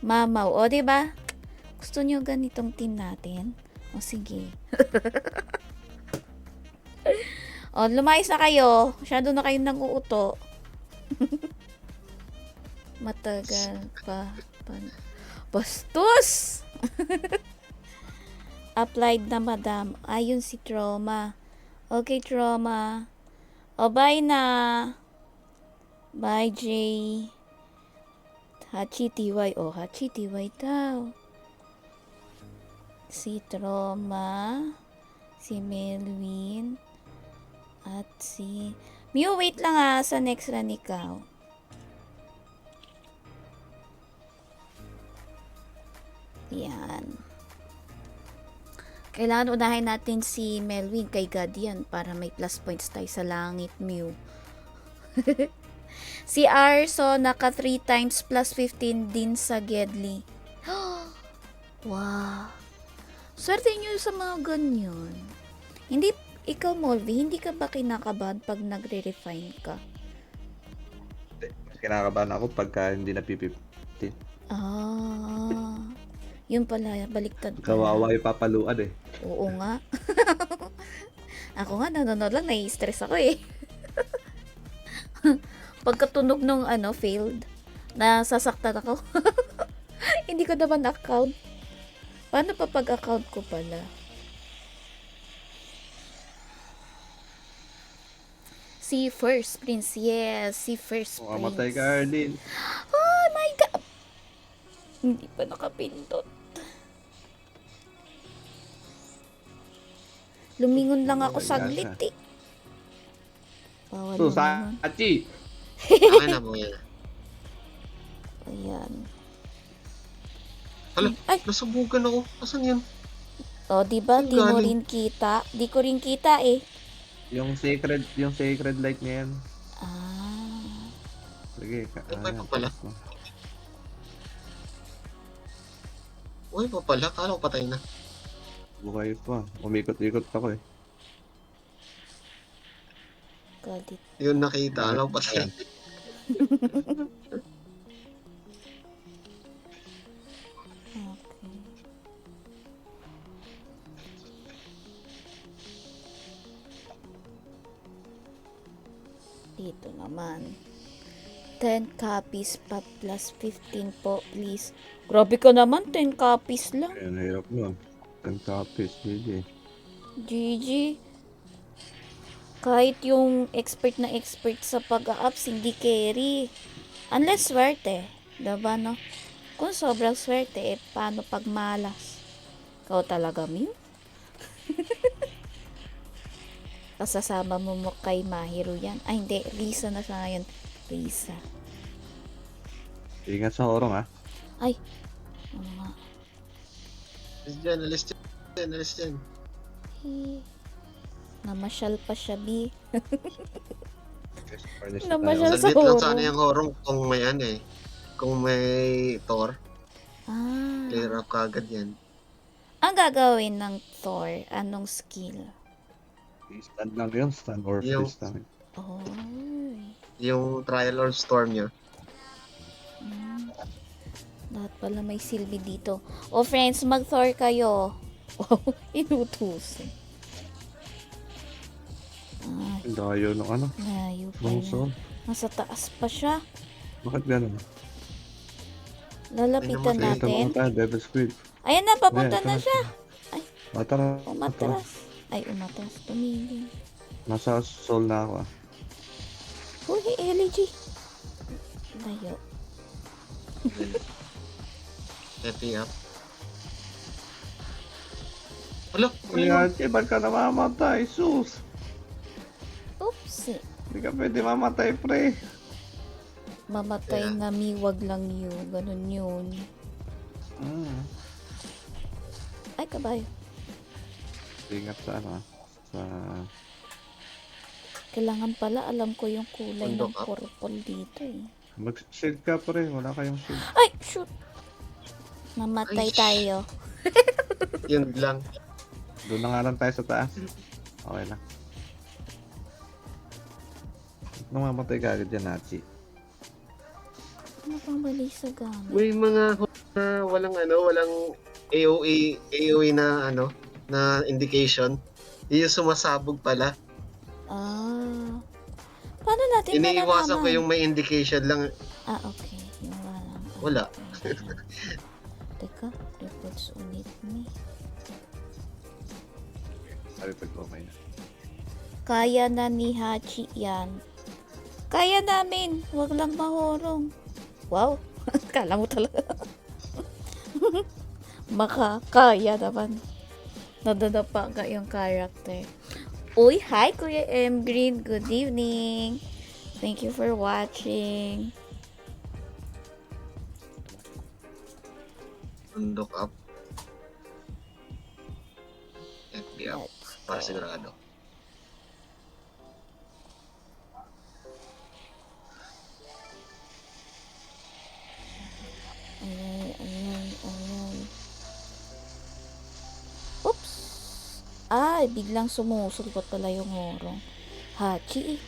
mamaw. O, diba? Gusto nyo ganitong team natin? O, sige. O, lumayas na kayo. Masyado na kayong nag-uuto. Matagal pa. Bastos! Applied na madam. Ayun si Trauma. Okay, Trauma. O, bye na. Bye, Jay. Hachi TY. O, Hachi TY daw. Si Trauma. Si Melvin. At si... Mew, wait lang sa next run ikaw. Yan. Kailangan unahin natin si Melvin kay Guardian para may plus points tayo sa langit, Mew. Si Arso, naka 3 times plus 15 din sa Gedli. Wow. Swerte nyo sa mga ganyan. Hindi, ikaw, Molvy, hindi ka ba kinakabahan pag nagre-refine ka? Mas kinakabahan ako pagka hindi na P50. Yun pala, baliktad pala. Kawawa yung papaluan eh. Oo nga. Ako nga, nanonood lang, nai-stress ako eh. Pagkatunog nung failed, nasasaktan ako. Hindi ko naman account. Paano pa pag-account ko pala? Si First Prince, yes, si First Prince. Mamatay ka, Arlene. Oh my God! Hindi pa nakapindot. Lumingon lang ako saglit eh. Bawal So, lumingon. Sachi! Okay na mo yan. Ayan. Hala, Ay! nasubugan ako. Asan yan? O, diba? Ang Di mo galing. rin kita. Di ko rin kita eh. Yung sacred light niya yan. Sige, Ay, pa pala. Uy, pa pala. Kala ko patay na. Buhay pa. Umikot-ikot ako eh. Galit. Yun nakita. Kala ko patay. Okay. Dito naman. 10 copies pa plus 15 po, please. Grabe ka naman, 10 copies lang. Ayan, hirap nun. 10 copies, GG. GG. Kahit yung expert na expert sa pag-a-ups, hindi carry. Unless swerte. Diba, no? Kung sobrang swerte, paano pag malas? Ikaw talaga, Mew? Kasasama mo kay Mahiro yan. Ay, hindi. Risa na siya ngayon. Risa. Ingat sa horong, ha? Ay, ano nga. Alis dyan. Eh, namasyal pa siya, B. Furnish na tayo. Namasyal sa Saglit lang horong. sana yung horong kung may ano eh. Kung may Thor, clear Ah. up kagad yan. Ang gagawin ng Thor, anong skill? Stand lang yun. Stand or Yung- freeze lang. Oh. Yung Trial or Storm niya. Lahat pala may silbi dito. O friends, mag-Thor kayo. Wow, inutusan. Ay, Layo ng ano. layo pa Long na. zone. Nasa taas pa siya. Bakit ganun? Lalapitan Tingnan mo, Ito natin. mga tayo, Devil's Creek. Ayan na, papunta Ayan, na ito siya. Tara. Umatras. Ay, umatras. Tumigil. Nasa soul na ako, ah. Uy, LG. Layo. Happy up. Alo, Kaya, ba't ka namamatay? Sus! Oopsie. Hindi ka pwede mamatay, pre. Mamatay Yeah. na mi, wag lang yun. Ganun yun. Ay, kabayo. Ingat sa ano, ah. Sa... Kailangan pala, alam ko yung kulay ng Bundok up. purple dito eh. Mag-shield ka, pre. Wala kayong shield. Ay, shoot! Mamatay Ay, tayo. yun lang. Doon na nga lang tayo sa taas. Okay lang. Namamatay ka agad yan, Nachi. Ano pang mali sa gamit? May mga walang AOE na na indication. Yung sumasabog pala. Ah. Paano natin Iniiwasan ko malalaman? yung may indication lang. Ah, okay. Yung walang. Wala. Teka, reports ulit ni. Sabi pag umay na. Kaya na ni Hachi yan. Kaya namin. Wag lang mahorong. Wow. Kala mo talaga. Makakaya naman. Nadadapa ka yung character. Uy, hi Kuya M. Green. Good evening. Thank you for watching. Bundok up. FB up. Let's Para go. sigurado. Ayan. Oops. Ay, biglang sumusulpot pala yung horong. Hachi eh.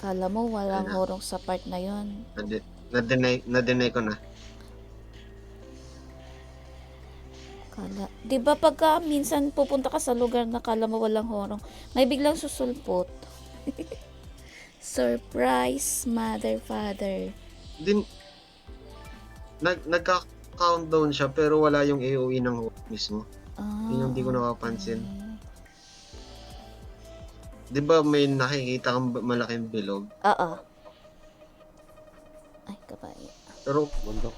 Kala mo walang Ano? horong sa part na yon. Na-deny ko na. Kala, 'di ba pagka minsan pupunta ka sa lugar na kala mo walang horong, may biglang susulpot. Surprise, mother, father. Din nagka-countdown siya pero wala yung AOE ng host mismo. Ah, Yun yung di ko napapansin. okay. 'Di ba may nakikita kang malaking bilog? Oo. Ay, kabay. Pero Bundok.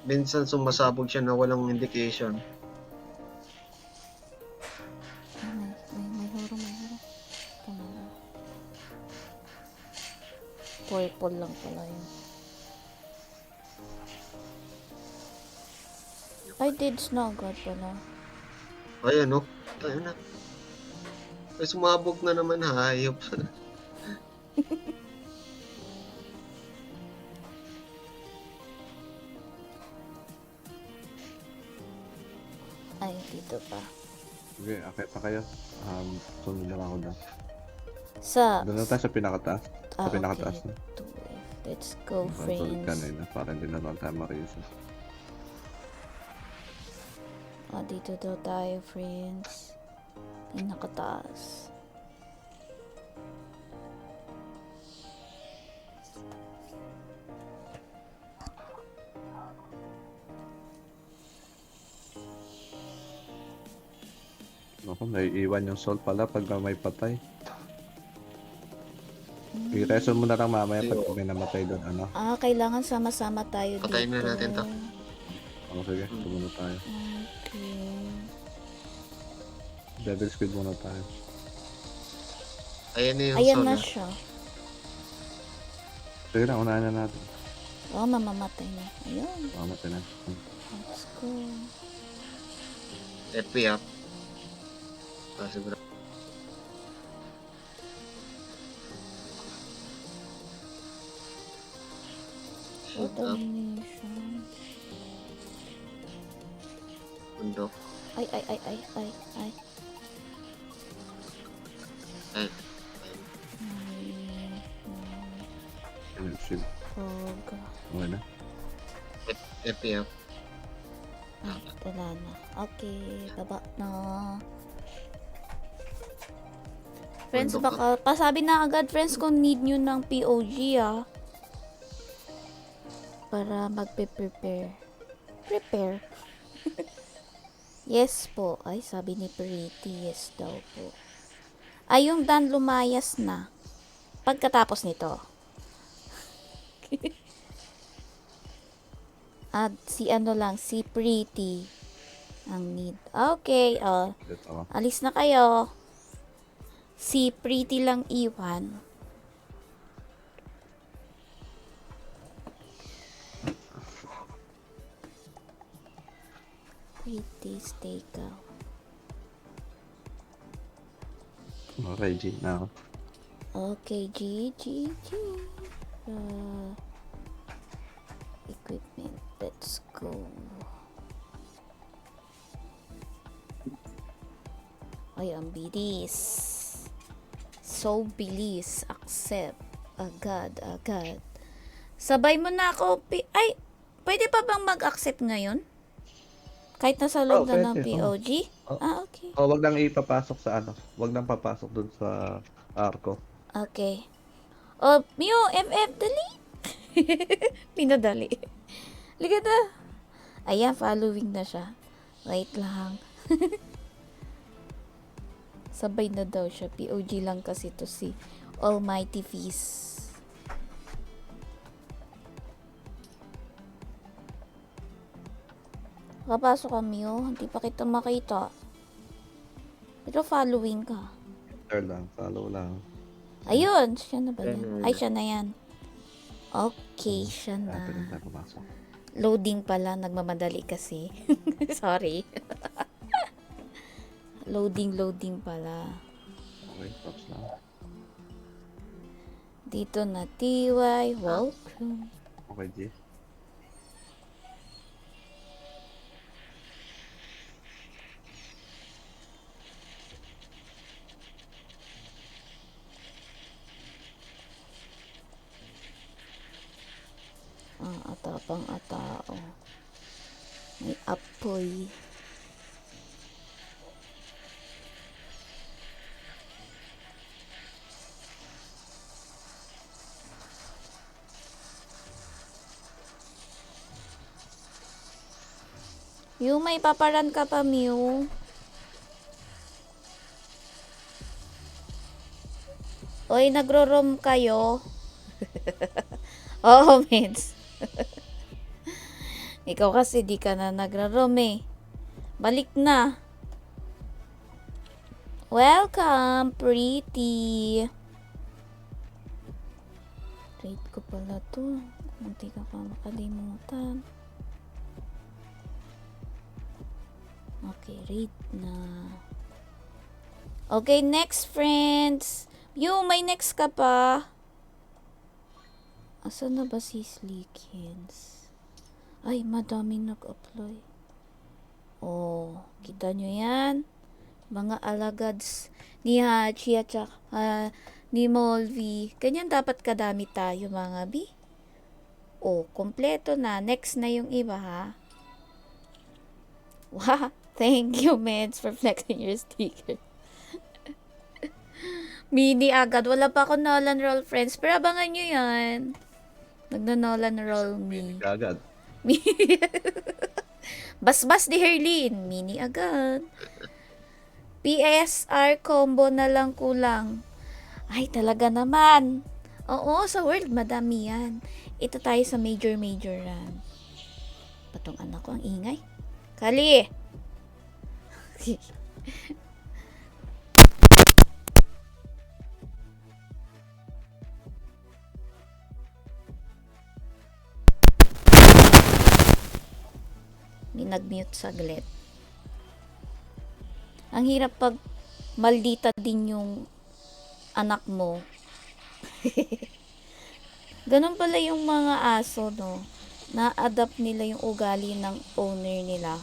minsan sumasabog siya na walang indication. May horong. Tama na. Purple lang pala yun. Ay, deads na agad pala. Ay ano? Tayo na. Ay sumabog na naman hayop. Ay, dito pa. Okay, akit na kayo. Sunod lang ako doon. Sa... Doon na tayo sa pinakataas. Sa pinakataas okay. na. Let's go, Tulad friends. kanina, para hindi na lang tayo marisa. Dito daw tayo, friends. Pinakataas. Naku, naiiwan yung soul pala pag may patay. I-reso mo na lang mamaya pag Ayun. may namatay doon, ano? Kailangan sama-sama tayo dito. Patayin na natin to. O, sige, tumunod tayo. Okay. Devil Squid muna tayo. Ayan na yung Ayan soul. na ah. siya. Sige na, unahan na natin. Mamamatay na. Ayun. Mamatay na. Let's go. FP up. Siguro. Shoot up. Domination. Bundok. Ay. Ay. Devil Squid. Fog. Okay na. FP up. Ay, wala na. Okay, baba na. Friends, Bundok baka pasabi na agad, friends, kung need nyo ng POG, para magpe-prepare. Prepare. Yes po. Ay, sabi ni Pretty, yes daw po. Ay, yung Dan lumayas na. Pagkatapos nito. At si si Pretty ang need. Okay, Dito ako. alis na kayo. Si Pretty lang iwan. Pretty, stay calm. Okay, G. Na ako. Okay, G. Equipment, let's go. Ay, ang bilis. So bilis. Accept. Agad. Sabay mo na ako. Ay, pwede pa bang mag-accept ngayon? Kahit nasa loob na ng pwede. POG? Oh. Okay. O, wag nang ipapasok sa ano. Wag nang papasok dun sa arko. Okay. Mio, MF, dali. Pinadali. Liga na. Ayan, following na siya. Wait lang. Sabay na daw siya. POG lang kasi to si Almighty Feast. Kapasok ka, Mio. Hindi pa kita makita. Pero following ka. Enter lang. Follow lang. Ayun, siya na ba yan? Ayun. Ay, siya na yan. Okay, siya na. Pwede na tayo pumasok. Loading pala, nagmamadali kasi. Sorry. Loading pala. Okay, props lang. Dito na TY, welcome. Okay, G. Atapang-atao. May apoy. Mew, may paparan ka pa, Mew. Oy, nagro-roam kayo. Oo, Mins. Ikaw kasi di ka na nagro-roam eh. Balik na. Welcome, Pretty. Rate ko pala to. Munti ka pa makalimutan. Okay, rate na. Okay, next, friends. Yung may next ka pa. Asan na ba si Slickins? Ay, madaming nag-apply. Oh, kita nyo yan? Mga alagads ni Hachi at saka ni Molvi. Ganyan dapat kadami tayo, mga bi. Oh, kompleto na. Next na yung iba, ha? Wow, thank you, Meds, for flexing your sticker. Mini agad. Wala pa ako Nolan Roll, friends. Pero abangan nyo yan. Nagna-Nolan Roll me. Agad. Basbas ni Herlin. Mini agad. PSR combo na lang kulang. Ay, talaga naman. Oo, sa world, madami yan. Ito tayo sa major run. Patong anak ko, ang ingay. Kali! Nag-mute saglit. Ang hirap pag maldita din yung anak mo. Ganun pala yung mga aso, no? Na-adapt nila yung ugali ng owner nila.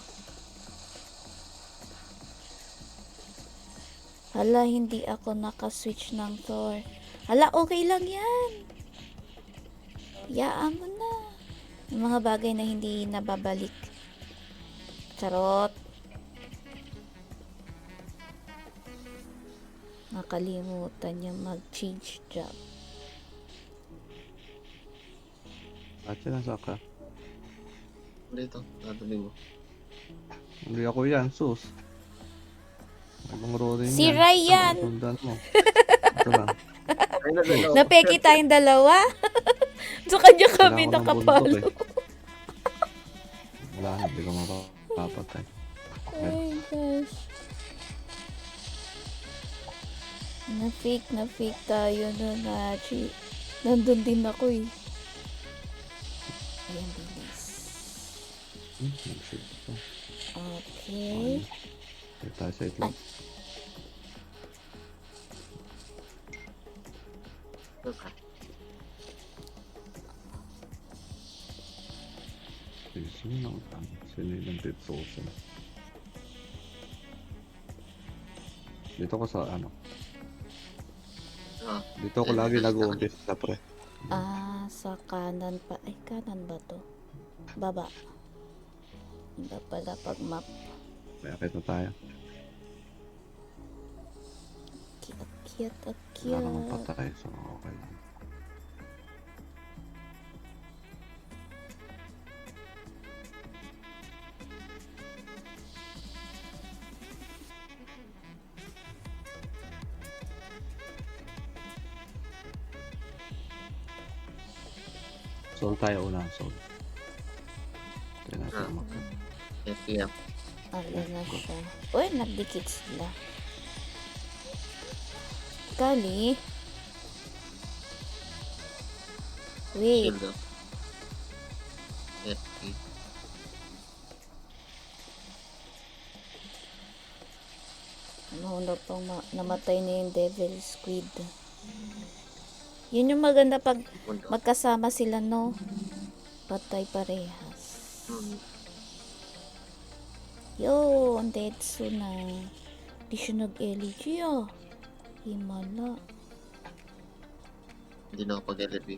Hala, hindi ako nakaswitch ng Thor. Hala, okay lang yan. Yaan mo na. Yung mga bagay na hindi nababalik. Charot. Nakalimutan niya mag-change job. At sinasa ka. Dito, tatabi mo. Hindi ako yan, sus. Abang Rory Si yan. Ryan! Sundan mo. Ito lang. Ay, nagalaw. Napeki tayong dalawa. So, kanya kami Kailangan ko ng nakapalo. bundok Wala na, hindi ko mapapatay. Oh my gosh. Na-fake tayo nun, Hachi. Nandun din ako eh. Ayan, bilis. Nag-shoot ito. Okay. Take tayo sa itlog. Okay. Sino yung nag-tipsosan? Dito ko sa ano? Ah, Dito ko lagi nag-uumpis sa pre. Sa kanan pa. Ay, kanan ba to? Baba. Iba pala pag map. Kaya akit na tayo. Cute. Wala naman patay, so okay lang. Soul tayo una, soul. Kaya natin makan. FPF. Ala na siya. Uy, nagdikit sila. Kali. Wait. Shield up. FP. Ano pang namatay na yung devil squid. Yun yung maganda pag Mundo. magkasama sila, no? Patay parehas. Hmm. Yo, ang Detsu na. Di siya nag-LG ah. Himala. Hindi na ako pag-LB.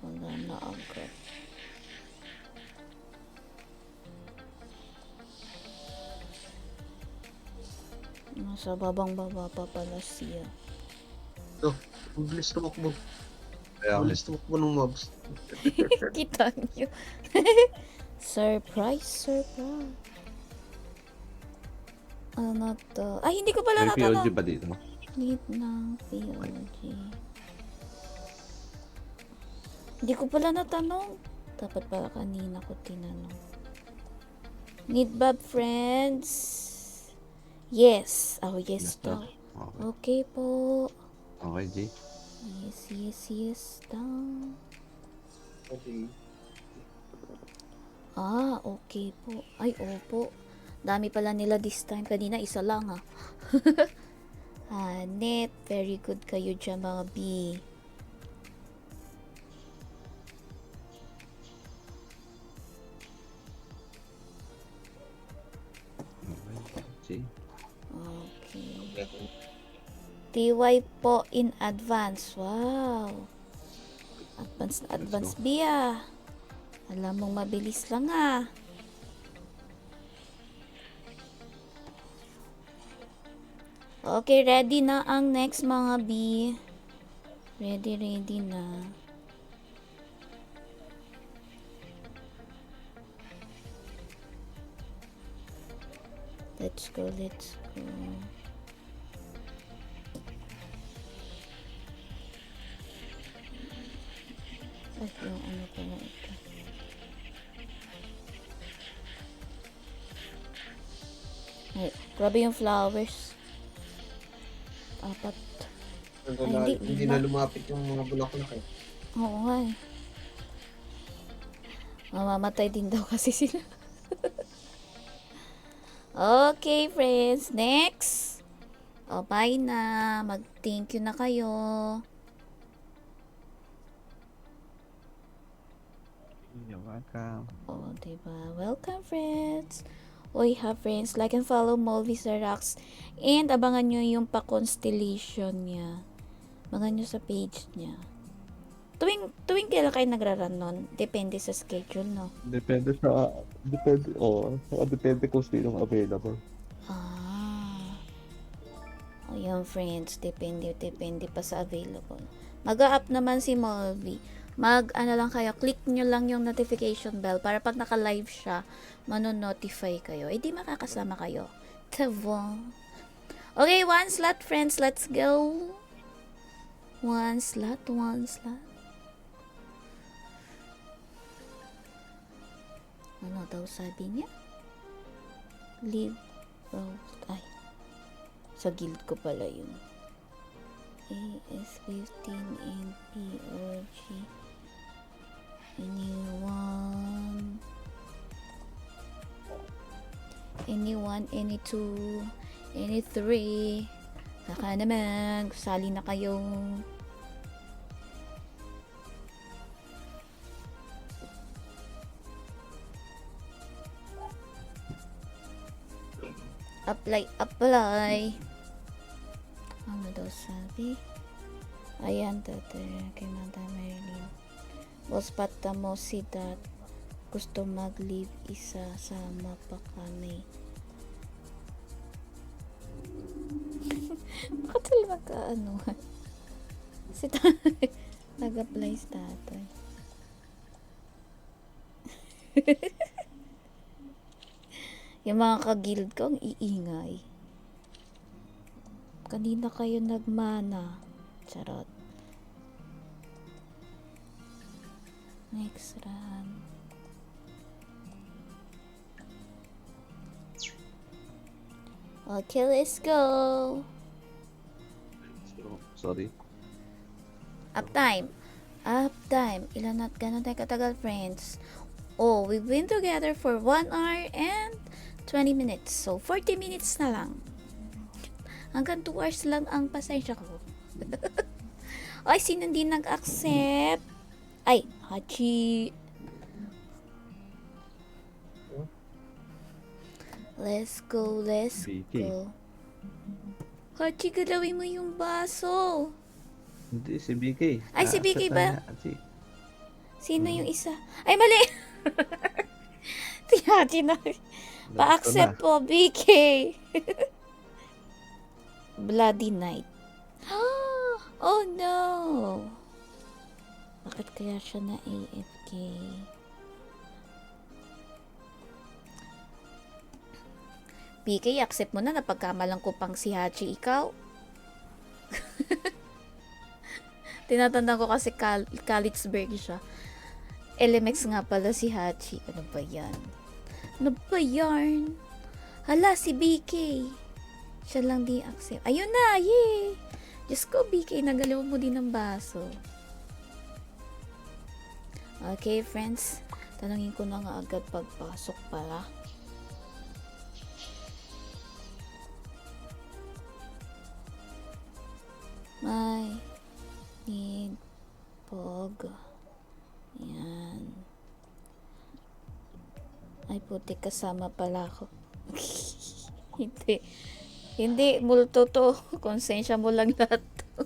Wala na agad. Nasa babang-baba pa pala siya. Ito, ang bilis tumakbo. Kaya Ang bilis tumakbo ng mobs. Kita niyo. Surprise. Ano to? Ay, hindi ko pala may POG natanong. ba dito? Need ng POG. Hindi ko pala natanong. Dapat pala kanina ko tinanong. Need Bob friends? Yes. Oh, yes daw. Okay. Okay po. Okay, G. Yes daw. Okay. Okay po. Ay, opo. Dami pala nila this time. Kanina, isa lang ha. Net, very good kayo dyan mga B. Okay, G. Okay. TY po in advance. Wow. Advance B ah. Alam mong mabilis lang ah. Okay, ready na ang next mga B. Ready na. Let's go, let's go. Ay, yung ano ko na ito. Ay, grabe yung flowers. Apat. Ay, Hindi lima. na lumapit yung mga bulaklak eh. Oo nga eh. Mamamatay din daw kasi sila. Okay, friends. Next. O, bye na. Mag-thank you na kayo. You're welcome. O, diba? Welcome, friends. Oy, ha, friends. Like and follow Molly Rocks. And abangan nyo yung pa-constellation niya. Abangan nyo sa page niya. Tuwing kailan kayo nagra-run nun? Depende sa schedule, no? Depende, kung sinong available. Ah. O yun, friends. Depende pa sa available. Mag-a-up naman si Molly. Ano lang kayo, click nyo lang yung notification bell para pag naka-live siya, mano-notify kayo. Eh, di makakasama kayo. Tabo. Okay, one slot, friends. Let's go. One slot. Ano daw sabi niya? Leave route. Ay. Sa guild ko pala yun. AS15 and PRG. Anyone, any two, any three. Baka naman, sali na kayo. Apply. Ano daw sabi? Ayan, tatay. Kay Madam Marilyn. Boss, pata mo si Dat. Gusto mag-leave isa. Sama pa kami. Bakit sila magkaanuhan? Si tatay. Nag-apply si tatay. Yung mga ka-guild ko, ang iingay. Kanina kayo nagmana. Charot. Next run. Okay, let's go. Sorry. Uptime. Ilan at gano'n tayo katagal, friends? Oh, we've been together for 1 hour and 20 minutes. So, 40 minutes na lang. Hanggang 2 hours lang ang pasensya ko. Ay, sino hindi nag-accept? Ay, Hachi. Let's go. Vicky. Hachi, galawin mo yung baso. Hindi, si BK. Ay, si BK ba? Hachi. Sino yung isa? Ay, mali! Si Hachi na. Pa-accept po, BK. Bloody Night. Oh no! Bakit kaya siya na AFK? BK, accept mo na napagkamalang ko pang si Hachi ikaw. Tinatandaan ko kasi Kalitzberg siya. LMX nga pala si Hachi. Ano ba yan? Hala, si BK. Siya lang di accept. Ayun na, yay! Diyos ko, BK, nagalaw mo din ng baso. Okay, friends. Tanungin ko na nga agad pagpasok pala. May need pog. Yan. Ay, puti, kasama pala ako. Hindi, multo to. Konsensya mo lang lahat to.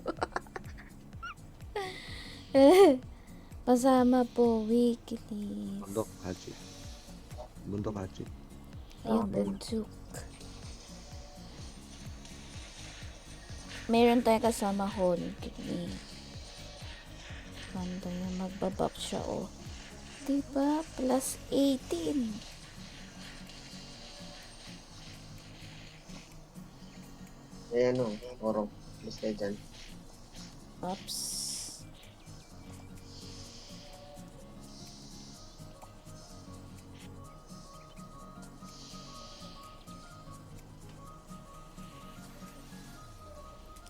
Kasama po, weekly. Bundok Hachi. Ayun, bundok. Meron tayo kasama Holy. Ganda yung magbabak siya, oh. Diba? Plus 18. Eh ano, Oro. Mas kayo dyan. Oops.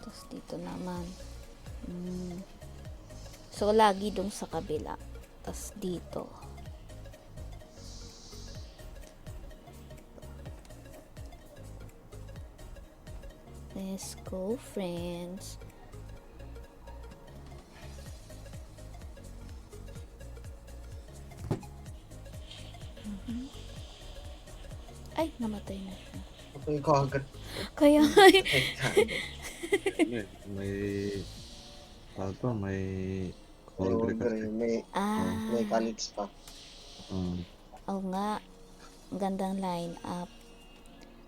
Tapos dito naman. So, lagi dun sa kabila. Tapos dito. Let's go, friends. Ay, namatay na siya. Ako yung kagad. Kaya, May, ano to, may May Holdre order kasi. may ah, college pa. oo nga. Ang gandang line up.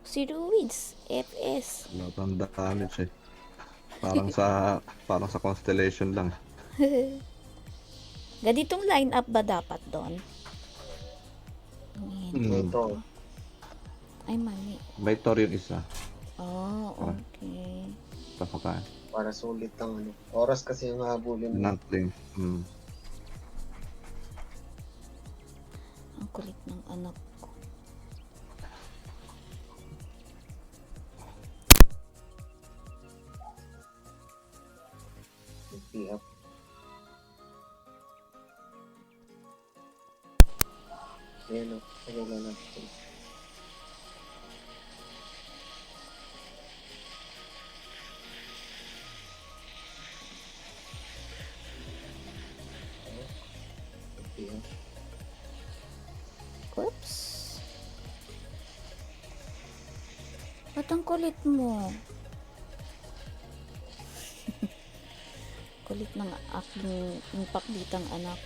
Si Ruiz, FS. Lahat ng damage eh. Parang sa Constellation lang. Ganitong line up ba dapat doon? May Mm. Thor. Ay, mali. May Thor yung isa. Oh, okay. Kapaka. Para sulit ang ano. Oras kasi yung habulin mo. Nothing. Ang kulit ng anak ko. P-up. Ayan o. Tagal na natin. P-up. Oops. Ba't ang kulit mo? Kulit ng aking impakditang anak.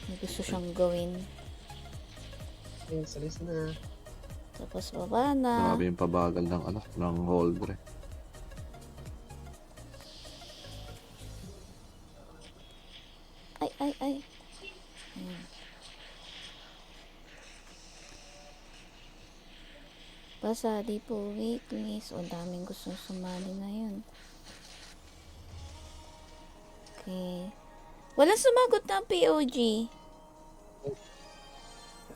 May gusto siyang gawin. Ayun, salis na. Tapos baba na. Grabe yung pabagal ng ng Holdre. Ay. Ayan. Basta di po weeklies. O daming gustong sumali ngayon. Okay. Walang sumagot ng POG.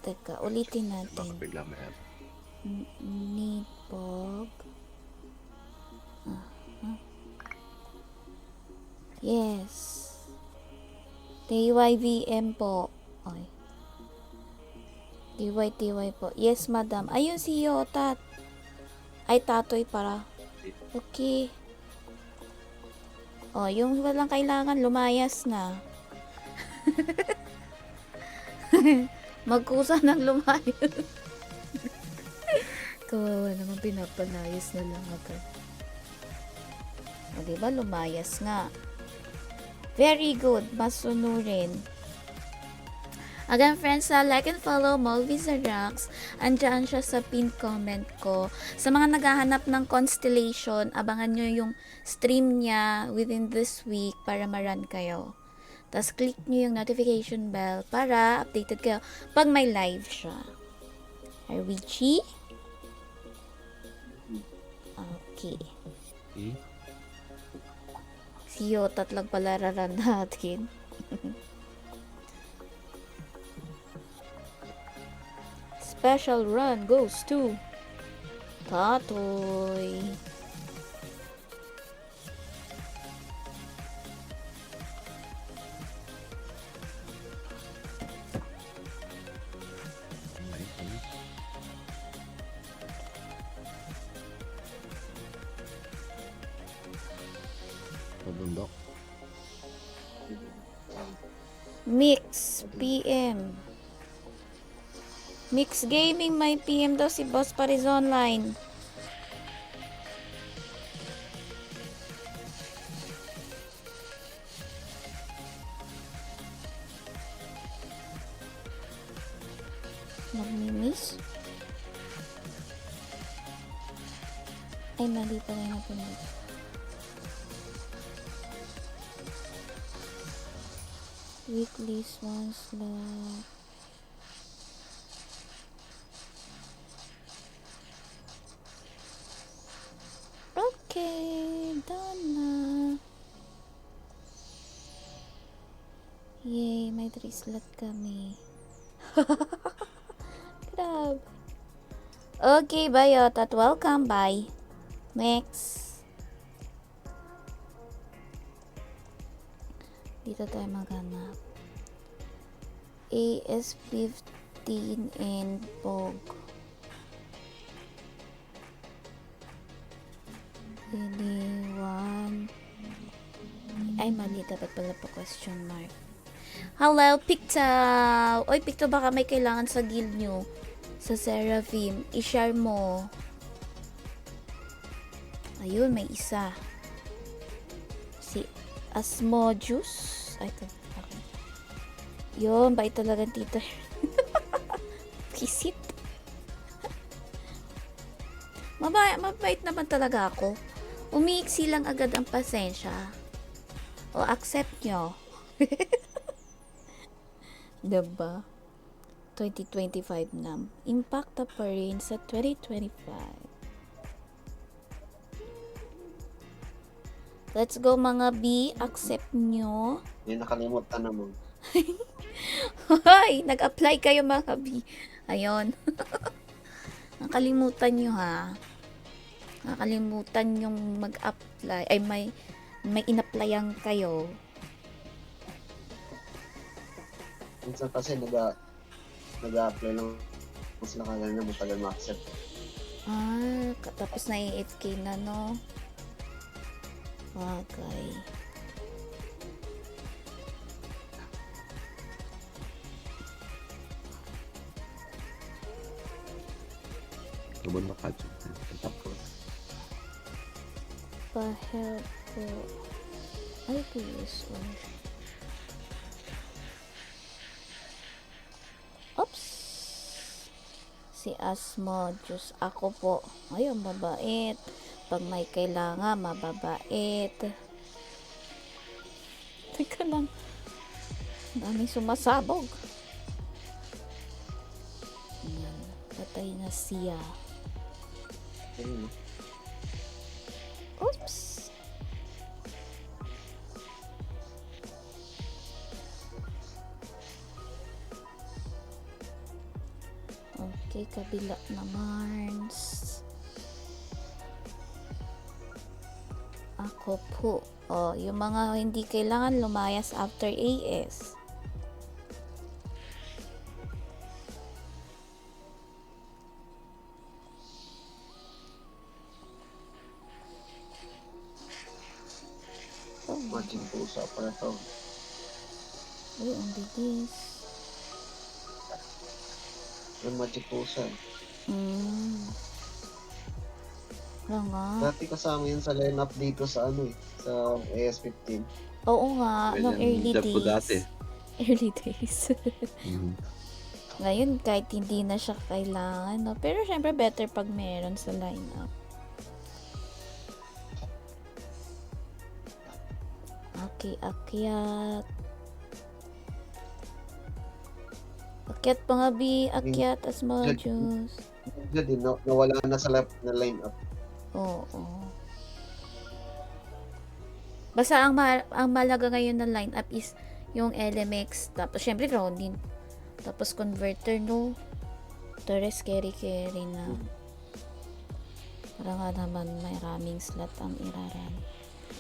Teka, ulitin Baka natin. bigla may Need pog. Yes. TYVM po. Ay. TY po. Yes, madam. Ayun si Yotat. Ay, Tatoy para. Okay. Oh, yung walang kailangan, lumayas na. Magkusa ng lumayas. Kawawa naman, pinapalayas na lang agad. O, diba? Lumayas nga. Very good. Masunurin. Again, friends, like and follow Molvies Rocks. Andiyan siya sa pinned comment ko. Sa mga naghahanap ng Constellation, abangan nyo yung stream niya within this week para ma-run kayo. Tapos, click nyo yung notification bell para updated kayo pag may live siya. Are we Chi? Okay. Si Yotat lang pala raran natin. Special run goes to Tatoy. Pabundok. Mix PM. Mix Gaming, may PM daw si Boss Paris Online. Nagmi-miss? Ay, mali pala yung napunod. Weeklies, one slot. Okay, done na. Yay, may 3 slot kami. Grabe. Okay, Bayot, at welcome. Bye. Next. Dito tayo maghanap. AS15 and POG. Anyone? Ay, mali. Dapat pala po question mark. Hello, Picto! Oy, Picto, baka may kailangan sa guild nyo. Sa Seraphim. I-share mo. Ayun, may isa. Si Asmodius. Ay, ito. Okay. Yun, bait talagang tita. Kisit. Mabait naman talaga ako. Umiiksi lang agad ang pasensya. O, accept nyo. Diba? 2025 na. Impacta pa rin sa 2025. Let's go mga B. Accept nyo. May nakalimutan naman. Hoy! Nag-apply kayo mga B. Ayun. Nakalimutan nyo ha. Nakalimutan yung mag-apply. Ay, may in-applyan kayo. Minsan kasi nag-apply lang sila kagaya na matagal ma-accept. Tapos na AFK na, no? Okay. Naman makadyo. Pa-help po. Ay, please. Oops. Si Asmodius. Ako po. Ayun, mabait. Pag may kailangan, mababait. Teka lang. Daming sumasabog. Ayan. Patay na siya. Ayun, no? Oops. Okay, kabila naman. Ako po. Oh, yung mga hindi kailangan lumayas after AS. Oh, Magic pusa pala to. ay, ang bilis. Yung magic pusa. Wala nga. Dati kasama yun sa lineup dito sa sa AS15. Oo nga, nung early Dap ko dati. days. Early days. Mhm. Ngayon, kahit hindi na siya kailangan, no? Pero syempre, better pag meron sa lineup. Okay, akyat. Akyat pa nga, B. Akyat, Asmodius. Jadi, nawala na sa na lineup. Oo. Basta ang malaga ngayon ng lineup is yung LMX, tapos syempre Ronin, tapos converter, no? Torres carry na. Para nga naman may raming slot ang iraran.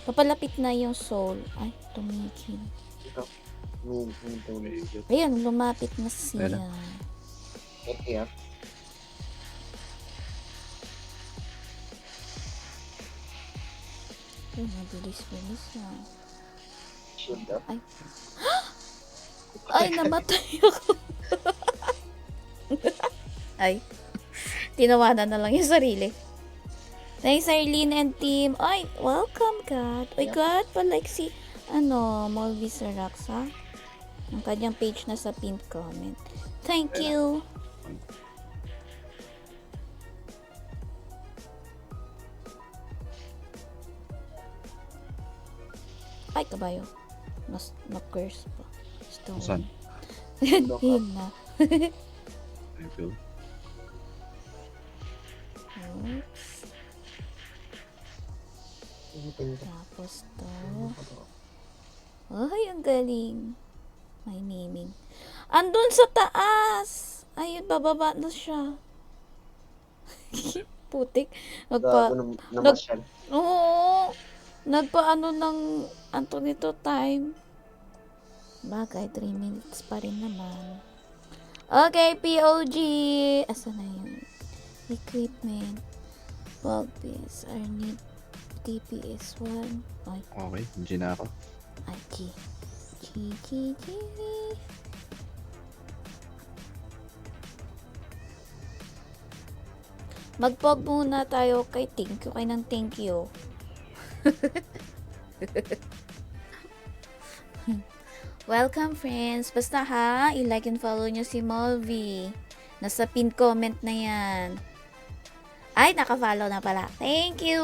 Papalapit na yung soul. Ay, tumigil. Ayun, lumapit na siya. Ayun Okay, Ay, mabilis-bilis na. Shield up. Ay. Ay, namatay ako. Ay. Tinawanan na lang yung sarili. Thanks, Arlene and team. Ay, welcome, God. Oy, God, palike si, Molby Sarax, ha? Ang kanyang page na sa pinned comment. Thank you. Ay, kabayo. Na-curse pa. Stone. Saan? Yun na. Thank you. Oops. Pinto. Tapos to. Ay, ang galing. May naming. Andun sa taas! Ayun, bababa na siya. Putik. Gago Nag, namasyal. oo. Nagpaano ng, anto nito, time. Bagay, 3 minutes pa rin naman. Okay, POG. Asa na yun? Equipment. Bug piece. I need TPS 1. Ay, Okay, G na ako. ay, G. G. Mag-pog muna tayo kay thank you. Kay ng thank you. Welcome friends. Basta ha, i-like and follow nyo si Molvy. Nasa pin comment na yan. Ay, naka-follow na pala. Thank you!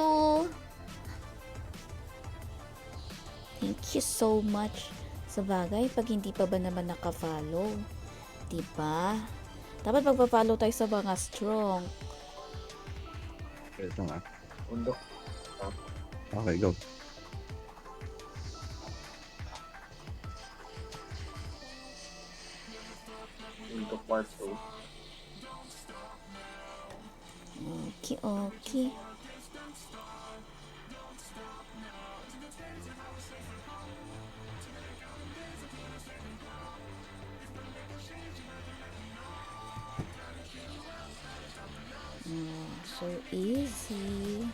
Thank you so much. Sa bagay, pag hindi pa ba naman naka-follow? Diba? Dapat magpa-follow tayo sa mga strong. Ito nga. Undok. Okay, go. Undok part 2. Okay. So easy.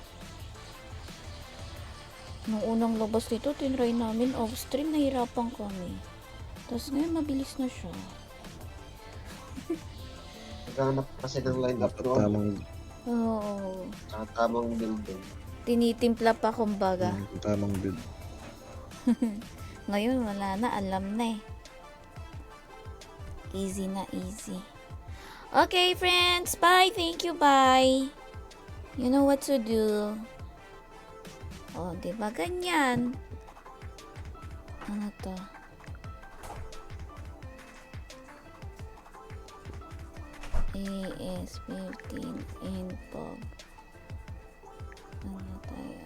Nung unang labas nito, tinry namin off-stream, nahirapan kami. Tapos ngayon, mabilis na siya. Naghanap kasi ng line-up Dapat noon. tamang, Oo. Tamang building. Tinitimpla pa kumbaga. tamang build. Ngayon, wala na. Alam na eh. Easy na easy. Okay, friends. Bye. Thank you. Bye. You know what to do. Oh, diba ganyan? Ano to? AS15 info. Ano tayo?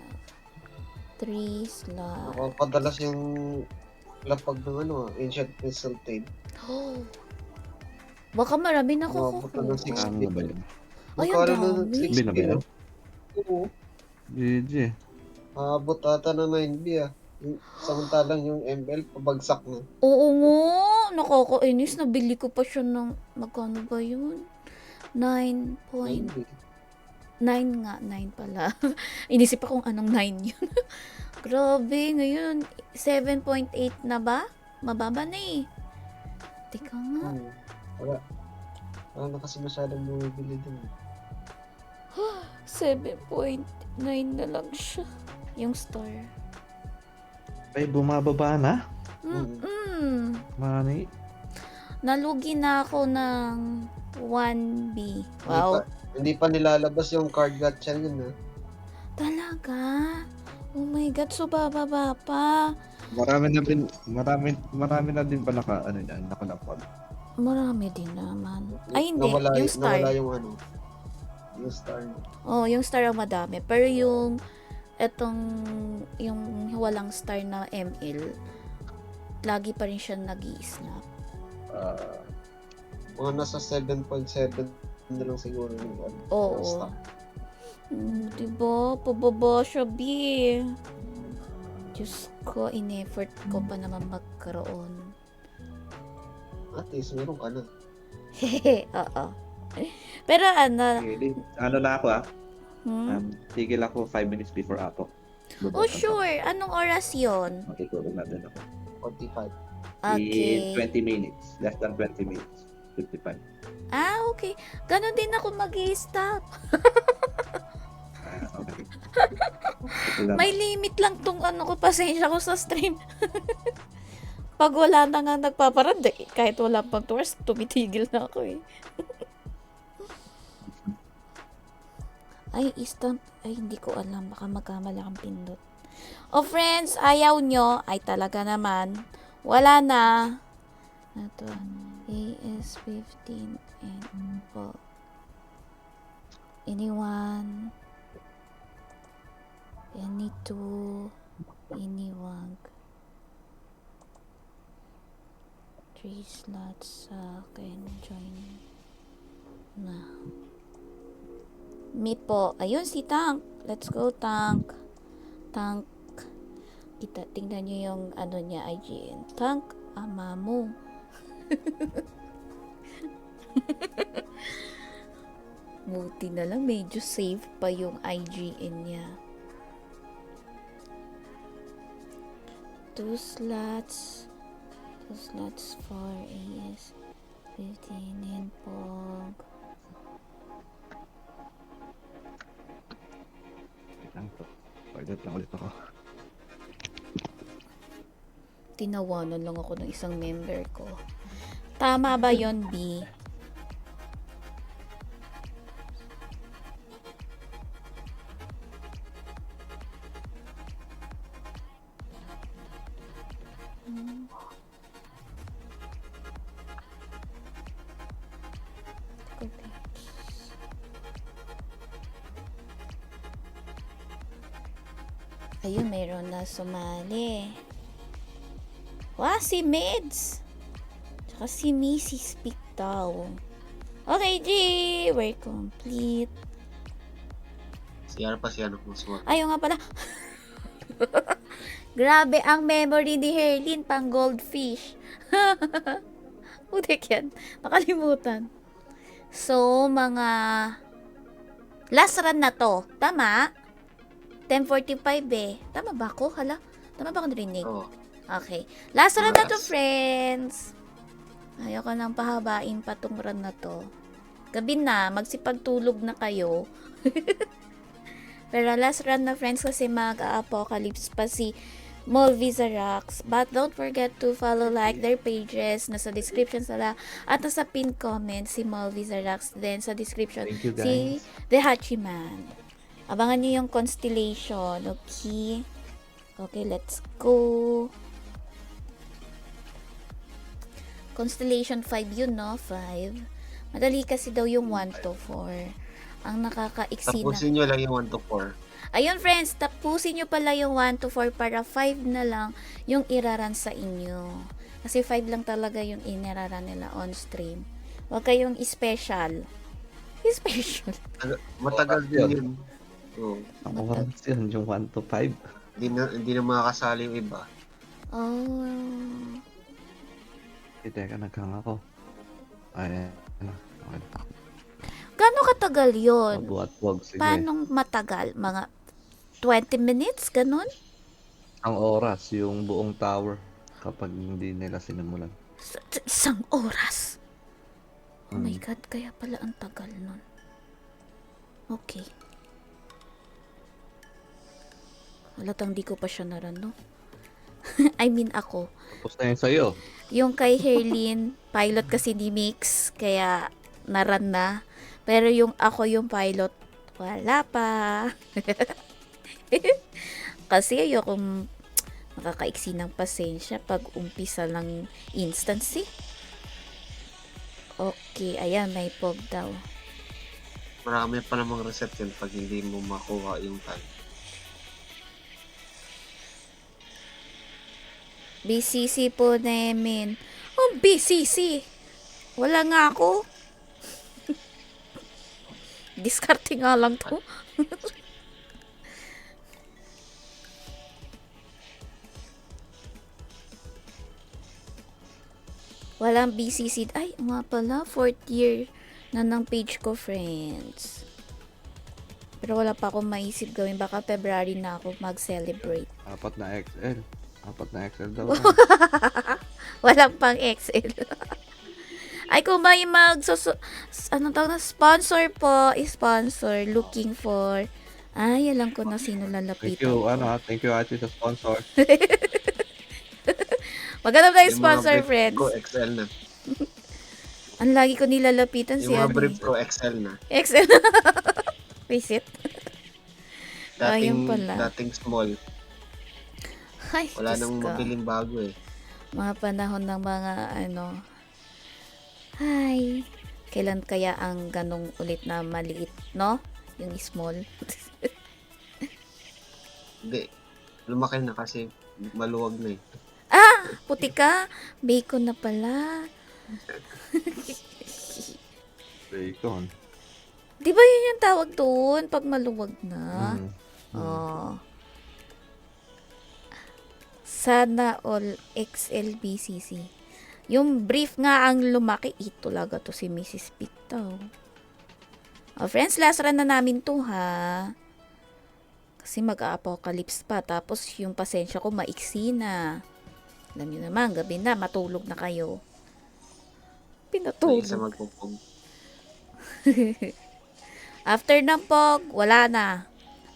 3 slot. Nakapadalas yung lapag ng Ancient Missile Tape. Oh. Baka marami na Umabot na ng kukuha. 6 Ano na ba yun? Ay, ang Magkano na ng dami. 6 Bin na ba yan? Oo. GG. Abot ata na 9B ah. Samantalang yung ML pabagsak na. Oo nga. Nakakainis. Nabili ko pa siya ng... Magkano ba yun? 9.9 9B. nga. 9 pala. Inisip ako kung anong 9 yun. Grabe. Ngayon, 7.8 na ba? Mababa na eh. Teka nga. Wala. Wala na kasi masyadong bumibili din. 7.9 na lang siya. Yung star. Ay, bumababa na? Mm-mm. Money? Nalugi na ako ng 1B. Wow. Hindi pa nilalabas yung card gacha yun ah. Talaga? Oh my God, so bababa pa. Marami na din pa nakalapag. Marami din naman. Ay, hindi. Nawala, Yung star. Nawala yung star. Oh, yung star ang madami. Pero yung yung walang star na ML, lagi pa rin siya nag-i-snap. Mga nasa 7.7 na lang siguro yung Oo. star. Diba? Pababa siya, B. Diyos ko, in-effort ko pa naman magkaroon. At least meron ka na. Hehe, oo. Pero Ano na ako hmm? Tigil ako 5 minutes before ako. Oh, sure. Anong oras yun? Matutulog na din ako. 45. Okay. In 20 minutes. Less than 20 minutes. 55. Ah, okay. Ganon din ako mag-i-stop. Okay. Ito lang. May limit lang tong ko, pasensya ko sa stream. Pag wala na nga nagpaparanda, kahit wala pang 2 hours, tumitigil na ako eh. Ay, instant. Ay, hindi ko alam. Baka magkamali akong pindot. Oh, friends, ayaw nyo. Ay, talaga naman. Wala na. Ito. AS15 info. Anyone? iniwag. 3 slots sa akin. Join na. Me po. Ayun si Tank. Let's go, Tank. Tank. Tingnan nyo yung ano niya, IGN. Tank, ama mo. Buti na lang, medyo safe pa yung IGN niya. 2 slots. 2 slots for AS. 15 in Pog. Pagdat lang ulit ako. Tinawanan lang ako ng isang member ko. Tama ba yon, B? Ayun, meron na sumali. Wow, si Mids! Tsaka si Mrs. Pictao. Okay, G! We're complete. Siya pa siya nung sumat. Ayaw nga pala. Grabe ang memory ni Herlin pang goldfish. Udik yan. Nakalimutan. So, mga last run na to. Tama? 10:45 eh. Tama ba ako? Hala? Tama ba ako narinig? Oo. Okay. Last run na to, Last. friends. Ayoko nang pahabain pa tong run na to. Gabi na. Magsipagtulog na kayo. Pero last run na, friends, kasi mag-apocalypse pa si Molvizarax. But don't forget to follow, like their pages. Nasa description sila. At nasa pin comment si Molvizarax. Then sa description Thank you, si guys. The Hachiman. Abangan nyo yung constellation. Okay? Okay, let's go. Constellation 5 yun, no? 5. Madali kasi daw yung 1 to 4. Ang nakakaiksi na. Tapusin nyo lang yung 1 to 4. Ayun, friends, tapusin nyo pala yung 1 to 4 para 5 na lang yung iraran sa inyo. Kasi 5 lang talaga yung iniraran nila on stream. Huwag kayong special. Special. Matagal din yun. Oo. Ang oras yun, yung 1 to 5. Hindi na makakasali yung iba. Oh. Teka, naghang ako. Ay, ano. Okay. Gano'ng katagal yun? Mabuhat-wag, sige. Paano matagal? Mga 20 minutes? Ganon? Ang oras, yung buong tower. Kapag hindi nila sinimulan. Isang oras? Oh my Mm. God, kaya pala ang tagal nun. Okay. Halatang di ko pa siya naran, no? I mean ako. Tapos na yun sa'yo. Yung kay Herlin, pilot kasi ni Mix, kaya naran na. Pero yung ako yung pilot, wala pa. Kasi ayokong makakaiksi ng pasensya pag umpisa ng instance eh. Okay, ayan, may pog daw. Marami pa namang reset yun pag hindi mo makuha yung time. BCC po namin. Oh, BCC! Wala nga ako. Diskarte nga lang to. Walang BCC. Ay, nga pala, 4th year na ng page ko, friends. Pero wala pa akong maisip gawin. Baka February na ako mag-celebrate. 4 na XL. 4 na XL daw. Walang pang Excel. Ay, kung may ano tawag na, sponsor po, sponsor, looking for, ay, alam ko na sino Thank lalapitan you, ko. thank you Ate sa sponsor. Maganda tayo Yung mga sponsor, brief friends. ko, XL na. Ang lagi ko nilalapitan Yung si mga ano. brief ko, XL na. Excel. Visit. Ayun Dating, pala. dating small. Ay, Wala Diyos nang ko. mabiling bago eh. Mga panahon ng mga ano. Hi. Kailan kaya ang ganong ulit na maliit, no? Yung small. Hindi. Lumaki na kasi maluwag na eh. Puti ka. Bacon na pala. Bacon. Di ba yun yung tawag doon pag maluwag na? Mm. Oh. Sana all XLBCC. Yung brief nga ang lumaki. Talaga to si Mrs. Pitaw. Oh, friends, last run na namin to ha. Kasi mag-apocalypse pa. Tapos yung pasensya ko maiksi na. Alam niyo naman, gabi na, matulog na kayo. May isa Pinatulog. magpupog. After ng pog, wala na.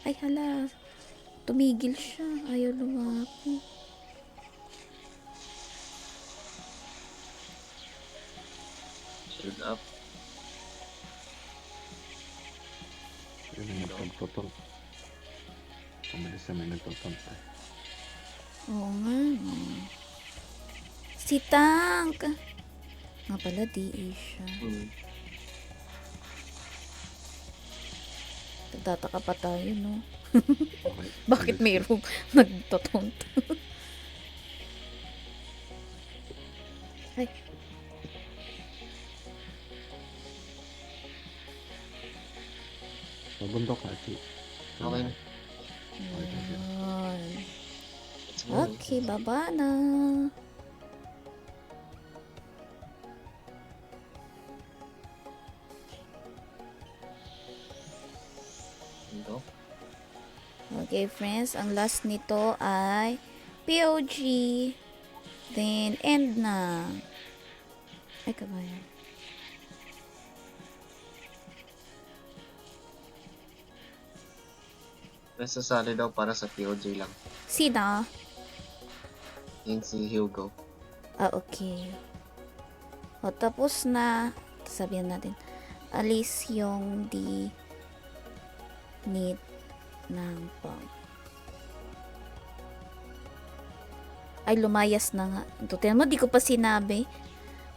Ay, hala. Tumigil siya. Ayaw lumaki. Shield up. Yun yung nagtutol. Kumalis na may nagtutol. Oo nga. Si Tank. Nga pala, DA siya. Nagtataka pa tayo, no? Okay. Bakit mayroong nagtotonto? Ay, Mabundok na, Chi. Okay na. yan. Let's go. Okay, baba na. Ito. Okay, friends. Ang last nito ay POG. Then, end na. Ay, kabayan. Nasasali daw para sa POJ lang. Sino? Yan si Hugo. Okay. O, tapos na. Sabihin natin. Alis yung di need ng pang. Ay, lumayas na nga. Tingnan mo, di ko pa sinabi.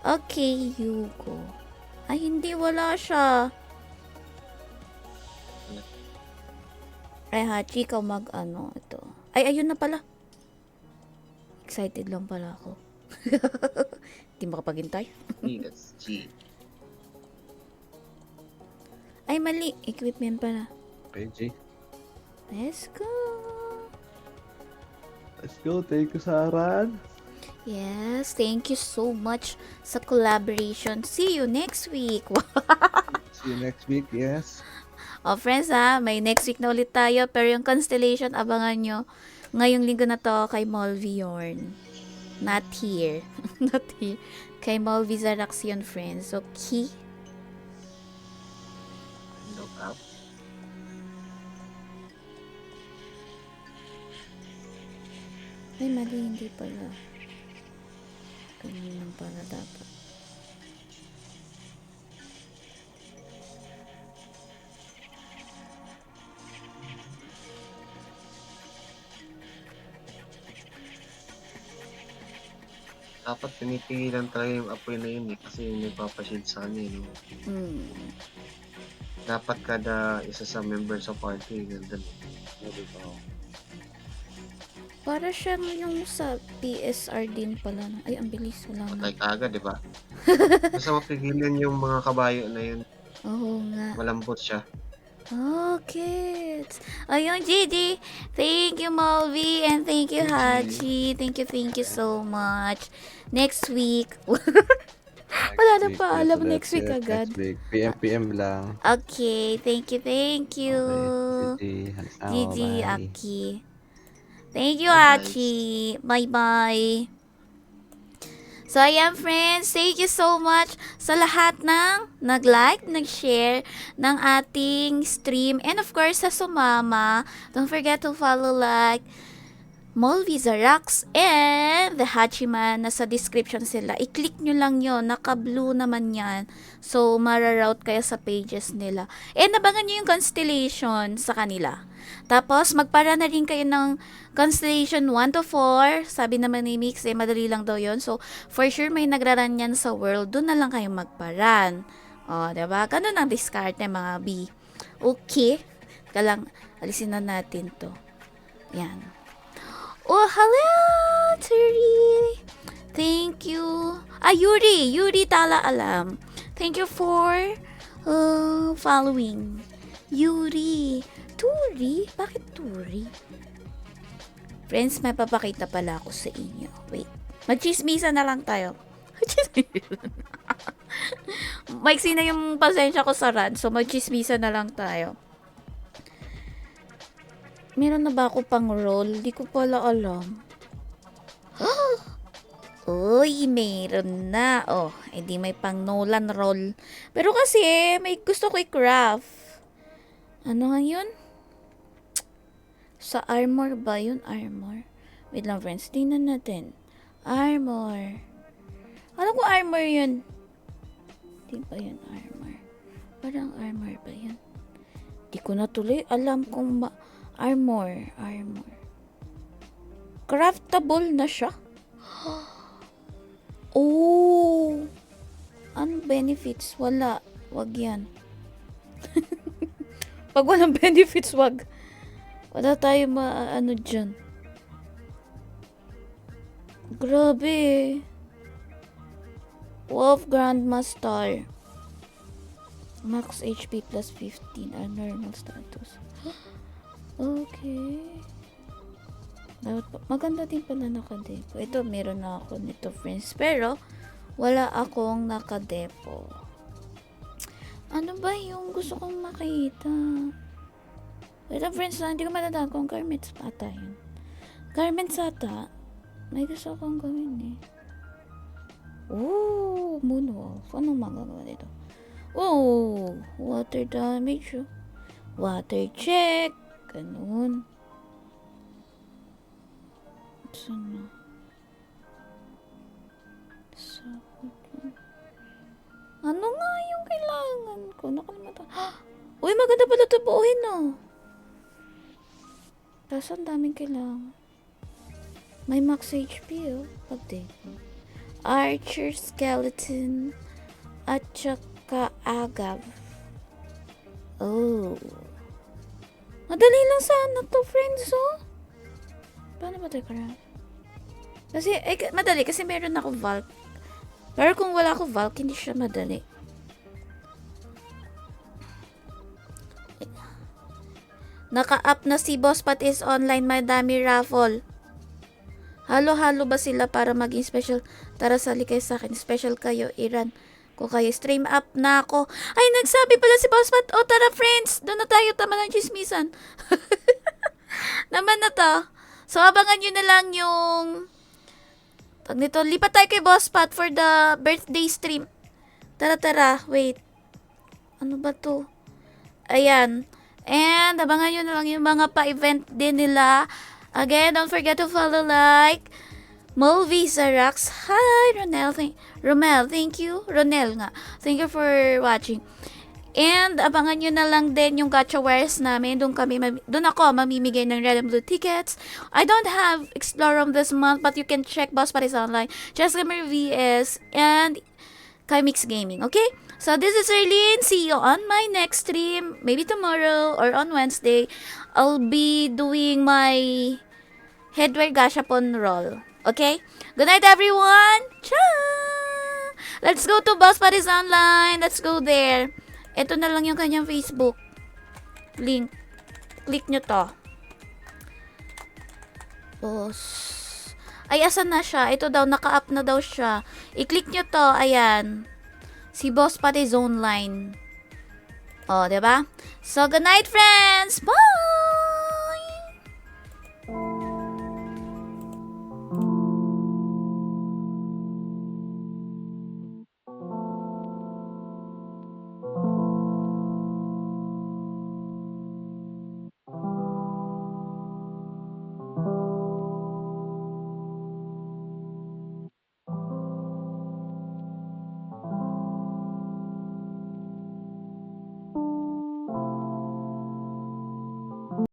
Okay, Hugo. Ay, hindi. Wala siya. Ay, Hachi, ikaw mag-ano. Ito. Ay, ayun na pala. Excited lang pala ako. Di makapaghintay. That's G. Ay, mali. Equipment pala. Okay, Chi. Let's go. Let's go. Thank you, Saran. Yes, thank you so much sa collaboration. See you next week. See you next week. Yes. Oh, friends ha, may next week na ulit tayo. Pero yung constellation, abangan nyo. Ngayong linggo na to kay Molviorn. Not here. Not here. Kay Molvi Zaraxion, friends. Okay? Look up. Ay, mali. Hindi pala. Ganun lang pala dapat. Dapat pinipigilan talaga yung apoy na yun eh. Kasi yung nagpapashield sa kanya. No? Dapat kada isa sa members sa party. Ganda. Para siyang yung sa PSR din pala. Ay, ang bilis. Wala na. Patay ka agad, di ba? Basta mapigilan yung mga kabayo na yun. Oo nga. Malambot siya. Okay. Ayun, Gigi. Thank you, Malvi. And thank you, Hachi. Thank you so much. Next week. Wala na pa. Alam, next week agad. Next week. PM lang. Okay. Thank you. Okay. Gigi, Bye. Aki. Thank you, Bye, Hachi. Bye-bye. So, ayan friends, thank you so much sa lahat ng nag-like, nag-share ng ating stream. And of course, sa sumama, don't forget to follow like Molvi Zarax and the Hachiman. Nasa description sila. I-click nyo lang yon, naka-blue naman yan. So, mararoute kayo sa pages nila. And abangan nyo yung constellation sa kanila. Tapos, magpara na rin kayo ng constellation 1 to 4. Sabi naman ni Mix, madali lang daw yon. So, for sure, may nagraran yan sa world. Doon na lang kayo magparan. O, diba? Ganun ang discard ng mga B. Okay. Kaya lang, alisin na natin to. Yan. Oh, hello, Turi. Thank you. Yuri Tala Alam. Thank you for following. Yuri. Turi? Bakit Turi? Friends, may papakita pala ako sa inyo. Wait. Magchismisa na lang tayo. Maiksi na yung pasensya ko sa rant. So, magchismisa na lang tayo. Meron na ba ako pang roll? Di ko pala alam. Uy, meron na. Oh, edi may pang Nolan roll. Pero kasi, may gusto ko i-craft. Ano nga yun? Sa armor ba yun? Armor? Wait lang, friends. Tingnan natin. Armor. Alam ko armor yun. Di ba yun armor? Parang armor ba yun? Di ko na tuloy alam kung armor. Craftable na siya? Oh! Ano benefits? Wala. Wag yan. Pag walang benefits, wag. Wala tayo ano dyan. Grabe. Wolf Grandmaster. Max HP plus 15 are normal status. Okay. Maganda din pala nakadepo. Ito, meron na ako nito, friends. Pero, wala akong nakadepo. Ano ba yung gusto kong makita? Wait lang, friends, hindi ko matandaan kung garments ata yun. Garments ata. May gusto kong gawin eh. Oh, moonwolf. Anong magagawa dito? Oh, water damage. Water check. Ganun. Sana. Ano nga yung kailangan ko? Nakalimutan. Uy, maganda pala ito buuhin, no? Tapos ang daming kailangan. May max HP, oh. Pag-take. Archer Skeleton. At saka Agav. Oh. Madali lang sana to, friends, oh. Paano ba ito craft? Kasi, madali. Kasi meron ako Valk. Pero kung wala ako Valk, hindi siya madali. Naka-up na si Boss Pat is online. Madami raffle. Halo-halo ba sila para maging special? Tara, sali kayo sa akin. Special kayo, Iran. Kung kayo, stream up na ako. Ay, nagsabi pala si Boss Pat. O, tara, friends. Doon na tayo. Tama ng chismisan. Naman na to. So, abangan nyo na lang yung pag nito, lipat tayo kay Boss Pat for the birthday stream. Tara. Wait. Ano ba to? Ayan. And, abangan nyo na lang yung mga pa-event din nila. Again, don't forget to follow, like, Mulvi Zarax. Hi, Romel, thank you. Ronel nga. Thank you for watching. And, abangan nyo na lang din yung gacha wares namin. Doon ako mamimigay ng red and blue tickets. I don't have Explorum this month, but you can check Boss Paris online. Jessica VS and Kymix Gaming. Okay? So, this is Erlene. See you on my next stream. Maybe tomorrow or on Wednesday. I'll be doing my headwear gashapon roll. Okay? Good night, everyone. Ciao! Let's go to Boss Paris online. Let's go there. Ito na lang yung kanyang Facebook link. Click nyo to. Boss. Ay, asan na siya? Ito daw, naka-up na daw siya. I-click nyo to. Ayan. Si Boss Pat is online. O, diba? So, good night, friends! Bye!